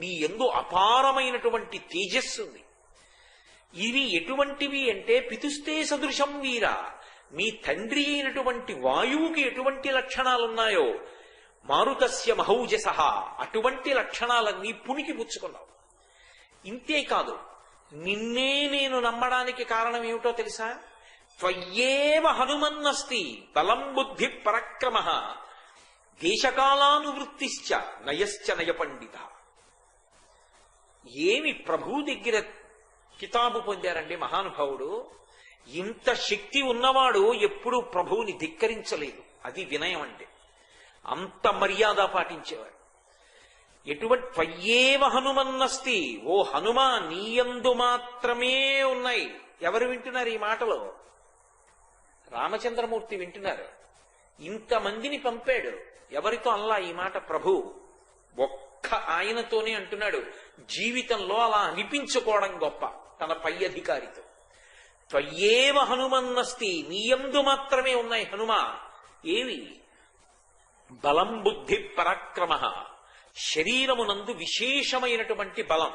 నీ యందు అపారమైనటువంటి తేజస్సు ఉంది. ఇవి ఎటువంటివి అంటే పితుస్తే సదృశం వీర, మీ తండ్రి అయినటువంటి వాయువుకి ఎటువంటి లక్షణాలున్నాయో మారుతస్య మహౌజసః, అటువంటి లక్షణాలన్నీ పుణికి పుచ్చుకున్నావు. ఇంతేకాదు, నిన్నే నేను నమ్మడానికి కారణం ఏమిటో తెలుసా? త్వయ్యేవ హనుమన్నస్తి బలం బుద్ధి పరక్రమః దేశకాలానువృత్తిశ్చ నయశ్చ నయ పండిత. ఏమి ప్రభు దగ్గర కితాబు పొందారండి మహానుభావుడు. ఇంత శక్తి ఉన్నవాడు ఎప్పుడూ ప్రభువుని ధిక్కరించలేదు. అది వినయం అంటే. అంత మర్యాద పాటించేవాడు. ఎటువంటి త్వయ్యేవ హనుమన్నస్తి, ఓ హనుమ నీయందు మాత్రమే ఉన్నాయి. ఎవరు వింటున్నారు ఈ మాటలో? రామచంద్రమూర్తి వింటున్నారు. ఇంతమందిని పంపాడు, ఎవరితో అల్లా ఈ మాట ప్రభు ఒక్క ఆయనతోనే అంటున్నాడు. జీవితంలో అలా అనిపించుకోవడం గొప్ప తన పై అధికారితో. త్వయ్యేవ హనుమన్నస్తి, నీయందు మాత్రమే ఉన్నాయి హనుమ. ఏవి? బలం బుద్ధి పరాక్రమ శరీరమునందు విశేషమైనటువంటి బలం.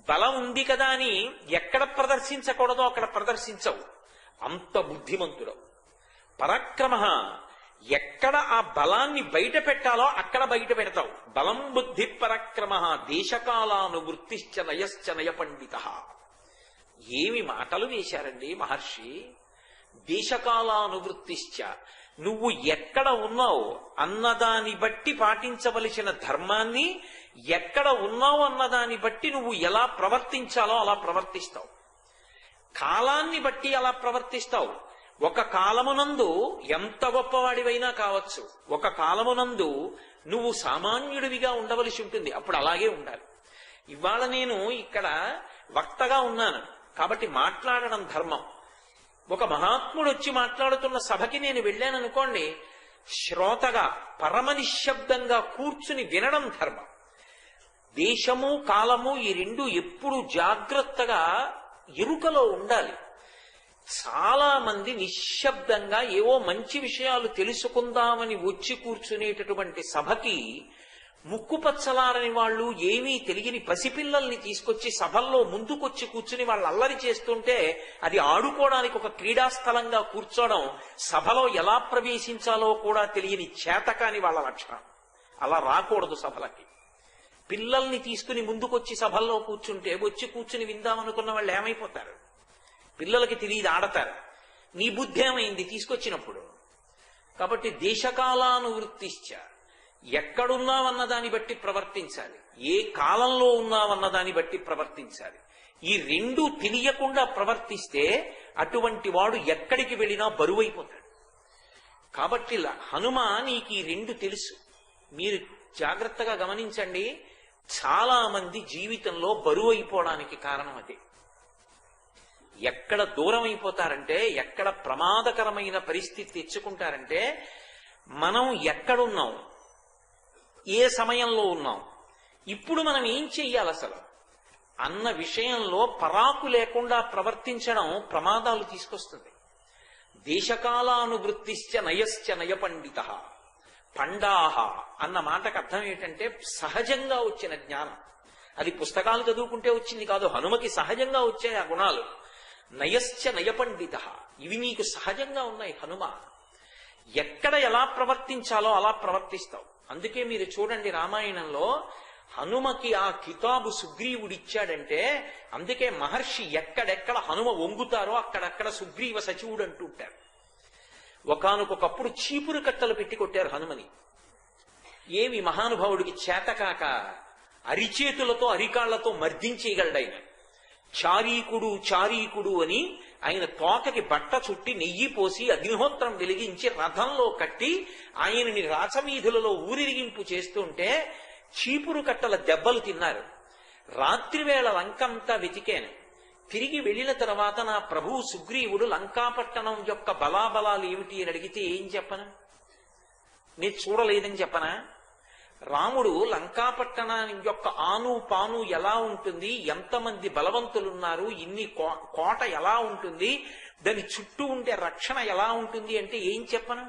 బలం ఉంది కదా అని ఎక్కడ ప్రదర్శించకూడదో అక్కడ ప్రదర్శించవు. అంత బుద్ధిమంతుడవు. పరాక్రమ, ఎక్కడ ఆ బలాన్ని బయట పెట్టాలో అక్కడ బయట పెడతావు. బలం బుద్ధి పరాక్రమ దేశకాలానువృత్తిశ్చ నయశ్చ నయ పండిత. ఏమి మాటలు వేశారండి మహర్షి. దేశకాలానువృత్తిశ్చ, నువ్వు ఎక్కడ ఉన్నావు అన్నదాన్ని బట్టి పాటించవలసిన ధర్మాన్ని, ఎక్కడ ఉన్నావు అన్నదాన్ని బట్టి నువ్వు ఎలా ప్రవర్తించాలో అలా ప్రవర్తిస్తావు. కాలాన్ని బట్టి అలా ప్రవర్తిస్తావు. ఒక కాలమునందు ఎంత గొప్పవాడివైనా కావచ్చు, ఒక కాలమునందు నువ్వు సామాన్యుడివిగా ఉండవలసి ఉంటుంది, అప్పుడు అలాగే ఉండాలి. ఇవాళ నేను ఇక్కడ వక్తగా ఉన్నాను కాబట్టి మాట్లాడడం ధర్మం. ఒక మహాత్ముడు వచ్చి మాట్లాడుతున్న సభకి నేను వెళ్ళాననుకోండి, శ్రోతగా పరమ నిశ్శబ్దంగా కూర్చుని వినడం ధర్మం. దేశము కాలము ఈ రెండు ఎప్పుడు జాగ్రత్తగా ఎరుకలో ఉండాలి. చాలా మంది నిశ్శబ్దంగా ఏవో మంచి విషయాలు తెలుసుకుందామని వచ్చి కూర్చునేటటువంటి సభకి ముక్కుపచ్చలారని వాళ్ళు, ఏమీ తెలియని పసిపిల్లల్ని తీసుకొచ్చి సభల్లో ముందుకొచ్చి కూర్చుని వాళ్ళు అల్లరి చేస్తుంటే అది ఆడుకోవడానికి ఒక క్రీడాస్థలంగా కూర్చోవడం, సభలో ఎలా ప్రవేశించాలో కూడా తెలియని చేతకాని వాళ్ళ లక్షణం. అలా రాకూడదు సభలకి. పిల్లల్ని తీసుకుని ముందుకొచ్చి సభల్లో కూర్చుంటే వచ్చి కూర్చుని విందామనుకున్న వాళ్ళు ఏమైపోతారు? పిల్లలకి తెలియదు, ఆడతారు. నీ బుద్ధి ఏమైంది తీసుకొచ్చినప్పుడు? కాబట్టి దేశకాలానువృత్తిశ్చ, ఎక్కడున్నావన్న దాన్ని బట్టి ప్రవర్తించాలి, ఏ కాలంలో ఉన్నావన్న దాన్ని బట్టి ప్రవర్తించాలి. ఈ రెండు తెలియకుండా ప్రవర్తిస్తే అటువంటి వాడు ఎక్కడికి వెళ్ళినా బరువైపోతాడు. కాబట్టి హనుమ నీకు ఈ రెండు తెలుసు. మీరు జాగ్రత్తగా గమనించండి. చాలా మంది జీవితంలో బరువు అయిపోవడానికి కారణం అదే. ఎక్కడ దూరం అయిపోతారంటే, ఎక్కడ ప్రమాదకరమైన పరిస్థితి తెచ్చుకుంటారంటే, మనం ఎక్కడున్నాం, ఏ సమయంలో ఉన్నాం, ఇప్పుడు మనం ఏం చెయ్యాలి అసలు అన్న విషయంలో పరాకు లేకుండా ప్రవర్తించడం ప్రమాదాలు తీసుకొస్తుంది. దేశకాలానువృత్తిశ్చ నయశ్చ నయ పండిత. పండాహ అన్న మాటకు అర్థం ఏంటంటే సహజంగా వచ్చిన జ్ఞానం. అది పుస్తకాలు చదువుకుంటే వచ్చింది కాదు, హనుమకి సహజంగా వచ్చాయి ఆ గుణాలు. నయశ్చ నయ పండిత, ఇవి నీకు సహజంగా ఉన్నాయి హనుమ. ఎక్కడ ఎలా ప్రవర్తించాలో అలా ప్రవర్తిస్తావు. అందుకే మీరు చూడండి, రామాయణంలో హనుమకి ఆ కితాబు సుగ్రీవుడిచ్చాడంటే, అందుకే మహర్షి ఎక్కడెక్కడ హనుమ వంగుతారో అక్కడక్కడ సుగ్రీవ సచివుడు అంటూ ఉంటారు. ఒకానొకప్పుడు చీపురు కట్టలు పెట్టి కొట్టారు హనుమని. ఏమి మహానుభావుడికి చేతకాక అరిచేతులతో అరికాళ్లతో మర్దించేయగలడాయన. చారీకుడు చారీకుడు అని ఆయన తోకకి బట్ట చుట్టి నెయ్యి పోసి అగ్నిహోత్రం వెలిగించి రథంలో కట్టి ఆయనని రాచవీధులలో ఊరిరిగింపు చేస్తుంటే చీపురు కట్టల దెబ్బలు తిన్నారు. రాత్రివేళ లంకంతా వెతికాను. తిరిగి వెళ్ళిన తర్వాత నా ప్రభువు సుగ్రీవుడు లంకాపట్టణం యొక్క బలాబలాలు ఏమిటి అని అడిగితే ఏం చెప్పను? నేను చూడలేదని చెప్పనా? రాముడు లంకాపట్టణం యొక్క ఆను పాను ఎలా ఉంటుంది, ఎంతమంది బలవంతులున్నారు, ఇన్ని కోట ఎలా ఉంటుంది, దాని చుట్టూ ఉండే రక్షణ ఎలా ఉంటుంది అంటే ఏం చెప్పను?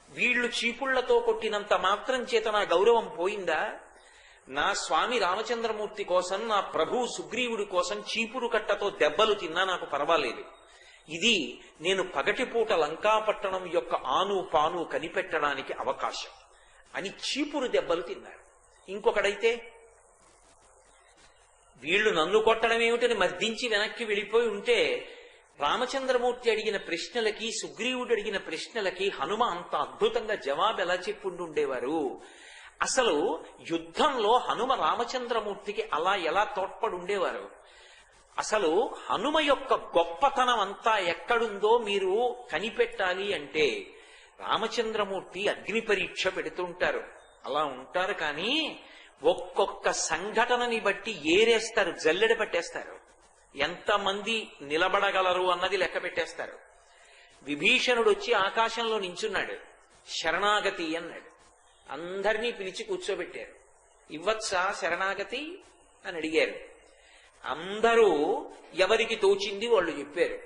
వీళ్లు చీపుళ్లతో కొట్టినంత మాత్రం చేత నా గౌరవం పోయిందా? నా స్వామి రామచంద్రమూర్తి కోసం, నా ప్రభువు సుగ్రీవుడి కోసం చీపురు కట్టతో దెబ్బలు తిన్నా నాకు పర్వాలేదు. ఇది నేను పగటిపూట లంకాపట్టణం యొక్క ఆను పాను కనిపెట్టడానికి అవకాశం అని చీపురు దెబ్బలు తిన్నారు. ఇంకొకడైతే వీళ్లు నన్ను కొట్టడం ఏమిటని మర్దించి వెనక్కి వెళ్ళిపోయి ఉంటే రామచంద్రమూర్తి అడిగిన ప్రశ్నలకి, సుగ్రీవుడు అడిగిన ప్రశ్నలకి హనుమ అంత అద్భుతంగా జవాబు ఎలా చెప్పుండేవారు. అసలు యుద్ధంలో హనుమ రామచంద్రమూర్తికి అలా ఎలా తోడ్పడుండేవారు. అసలు హనుమ యొక్క గొప్పతనం అంతా ఎక్కడుందో మీరు కనిపెట్టాలి అంటే రామచంద్రమూర్తి అగ్ని పరీక్ష పెడుతుంటారు. అలా ఉంటారు, కానీ ఒక్కొక్క సంఘటనని బట్టి ఏరేస్తారు, జల్లెడ పట్టేస్తారు. ఎంతమంది నిలబడగలరు అన్నది లెక్క పెట్టేస్తారు. విభీషణుడు వచ్చి ఆకాశంలో నించున్నాడు, శరణాగతి అన్నాడు. అందరినీ పిలిచి కూర్చోబెట్టారు. ఇవ్వచ్చా శరణాగతి అని అడిగారు. అందరూ ఎవరికి తోచింది వాళ్ళు చెప్పారు.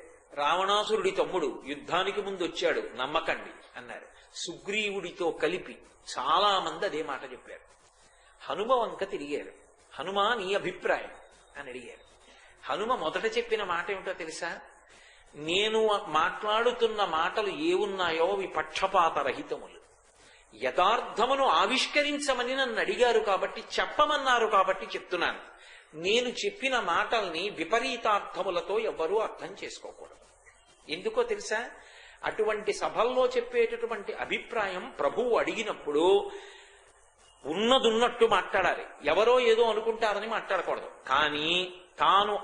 రావణాసురుడి తమ్ముడు యుద్ధానికి ముందు వచ్చాడు, నమ్మకండి అన్నారు. సుగ్రీవుడితో కలిపి చాలా మంది అదే మాట చెప్పారు. హనుమ వంక తిరిగారు. హనుమ, నీ అభిప్రాయం అని అడిగారు. హనుమ మొదట చెప్పిన మాట ఏమిటో తెలుసా? నేను మాట్లాడుతున్న మాటలు ఏవున్నాయో అవి పక్షపాతరహితములు. యథార్థమును ఆవిష్కరించమని నన్ను అడిగారు కాబట్టి, చెప్పమన్నారు కాబట్టి చెప్తున్నాను. నేను చెప్పిన మాటల్ని విపరీతార్థములతో ఎవ్వరూ అర్థం చేసుకోకూడదు. ఎందుకో తెలుసా? అటువంటి సభల్లో చెప్పేటటువంటి అభిప్రాయం ప్రభువు అడిగినప్పుడు ఉన్నదున్నట్టు మాట్లాడాలి. ఎవరో ఏదో అనుకుంటారని మాట్లాడకూడదు. కానీ తాను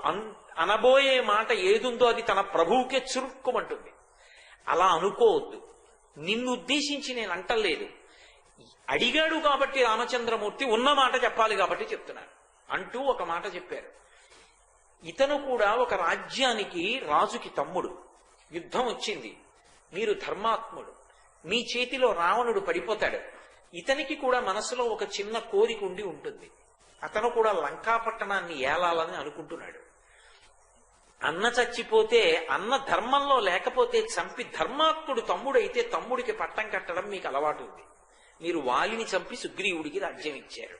అనబోయే మాట ఏదుందో అది తన ప్రభువుకే చురుక్కుమంటుంది. అలా అనుకోవద్దు. నిన్ను ఉద్దేశించి నేను అంటలేదు. అడిగాడు కాబట్టి రామచంద్రమూర్తి ఉన్న మాట చెప్పాలి కాబట్టి చెప్తున్నాను అంటూ ఒక మాట చెప్పారు. ఇతను కూడా ఒక రాజ్యానికి రాజుకి తమ్ముడు. యుద్ధం వచ్చింది. మీరు ధర్మాత్ముడు. మీ చేతిలో రావణుడు పడిపోతాడు. ఇతనికి కూడా మనసులో ఒక చిన్న కోరిక ఉండి ఉంటుంది. అతను కూడా లంకాపట్టణాన్ని ఏలాలని అనుకుంటున్నాడు. అన్న చచ్చిపోతే, అన్న ధర్మంలో లేకపోతే చంపి, ధర్మాత్ముడు తమ్ముడైతే తమ్ముడికి పట్టం కట్టడం మీకు అలవాటు ఉంది. మీరు వాలిని చంపి సుగ్రీవుడికి రాజ్యం ఇచ్చారు.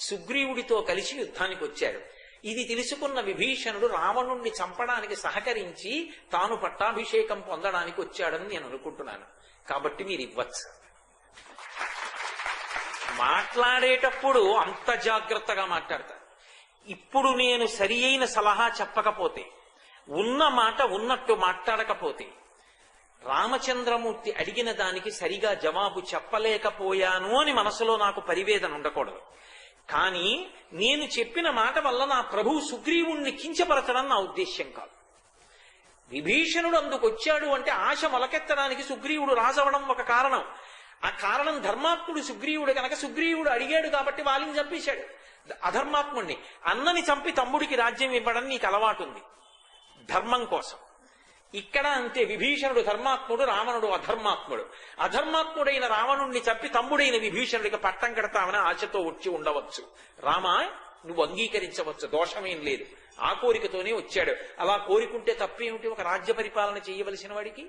సుగ్రీవుడితో కలిసి యుద్ధానికి వచ్చారు. ఇది తెలుసుకున్న విభీషణుడు రావణుణ్ణి చంపడానికి సహకరించి తాను పట్టాభిషేకం పొందడానికి వచ్చాడని నేను అనుకుంటున్నాను. కాబట్టి మీరు ఇవ్వచ్చు. మాట్లాడేటప్పుడు అంత జాగ్రత్తగా మాట్లాడతారు. ఇప్పుడు నేను సరి అయిన సలహా చెప్పకపోతే, ఉన్న మాట ఉన్నట్టు మాట్లాడకపోతే, రామచంద్రమూర్తి అడిగిన దానికి సరిగా జవాబు చెప్పలేకపోయాను అని మనసులో నాకు పరివేదన ఉండకూడదు. కానీ నేను చెప్పిన మాట వల్ల నా ప్రభువు సుగ్రీవుణ్ణి కించపరచడం నా ఉద్దేశ్యం కాదు. విభీషణుడు అందుకొచ్చాడు అంటే ఆశ మొలకెత్తడానికి సుగ్రీవుడు రాజవడం ఒక కారణం. ఆ కారణం ధర్మాత్ముడు సుగ్రీవుడు కనుక సుగ్రీవుడు అడిగాడు కాబట్టి వాలిని చంపేశాడు అధర్మాత్ముడిని. అన్నని చంపి తమ్ముడికి రాజ్యం ఇవ్వడం నీకు అలవాటు ఉంది ధర్మం కోసం. ఇక్కడ అంతే. విభీషణుడు ధర్మాత్ముడు, రావణుడు అధర్మాత్ముడు. అధర్మాత్ముడైన రావణుణ్ణి చంపి తమ్ముడైన విభీషణుడికి పట్టం కడతామని ఆశతో వచ్చి ఉండవచ్చు. రామా, నువ్వు అంగీకరించవచ్చు, దోషమేం లేదు. ఆ కోరికతోనే వచ్చాడు. అలా కోరికుంటే తప్పేమిటి ఒక రాజ్య పరిపాలన చేయవలసిన వాడికి?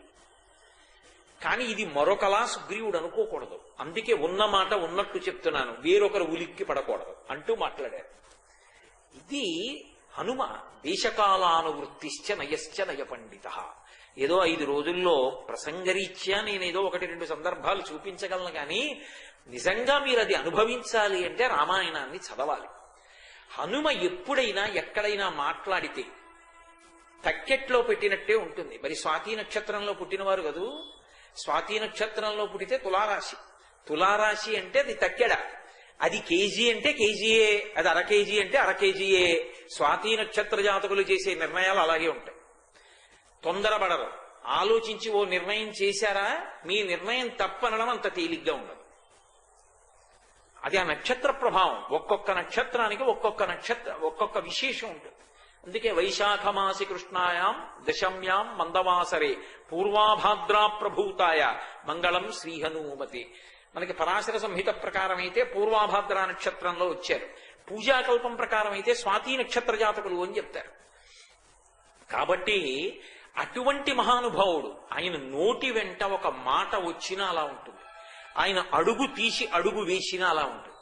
కానీ ఇది మరొకలా సుగ్రీవుడు అనుకోకూడదు. అందుకే ఉన్న మాట ఉన్నట్టు చెప్తున్నాను, వేరొకరు ఉలిక్కి పడకూడదు అంటూ మాట్లాడారు. ఇది హనుమ. దేశకాలానువృత్తిశ్చ నయశ్చ నయ పండిత. ఏదో 5 రోజుల్లో ప్రసంగరీత్యా నేనేదో 1-2 సందర్భాలు చూపించగలను. కానీ నిజంగా మీరు అది అనుభవించాలి అంటే రామాయణాన్ని చదవాలి. హనుమ ఎప్పుడైనా ఎక్కడైనా మాట్లాడితే తక్కెట్లో పెట్టినట్టే ఉంటుంది. మరి స్వాతి నక్షత్రంలో పుట్టినవారు కదూ. స్వాతి నక్షత్రంలో పుట్టితే తులారాశి. తులారాశి అంటే అది తక్కెడ. అది కేజీ అంటే కేజీయే, అది 1/2 కేజీ అంటే 1/2 కేజీయే. స్వాతి నక్షత్ర జాతకులు చేసే నిర్ణయాలు అలాగే ఉంటాయి. తొందరపడరు. ఆలోచించి ఓ నిర్ణయం చేశారా, మీ నిర్ణయం తప్పనడం అంత తేలిగ్గా ఉండదు. అది ఆ నక్షత్ర ప్రభావం. ఒక్కొక్క నక్షత్రానికి ఒక్కొక్క విశేషం ఉంటుంది. అందుకే వైశాఖమాసి కృష్ణాయాం దశమ్యాం మందవాసరే పూర్వాభాద్రా ప్రభూతాయ మంగళం శ్రీహనుమతి. మనకి పరాశర సంహిత ప్రకారం అయితే పూర్వాభాద్ర నక్షత్రంలో వచ్చారు. పూజాకల్పం ప్రకారం అయితే స్వాతి నక్షత్ర జాతకులు అని చెప్తారు. కాబట్టి అటువంటి మహానుభావుడు, ఆయన నోటి వెంట ఒక మాట వచ్చినా అలా ఉంటుంది. ఆయన అడుగు తీసి అడుగు వేసినా అలా ఉంటుంది.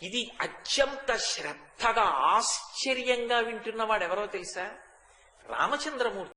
ఇది అత్యంత శ్రద్ధగా ఆశ్చర్యంగా వింటున్నవాడు ఎవరో తెలుసా? రామచంద్రమూర్తి.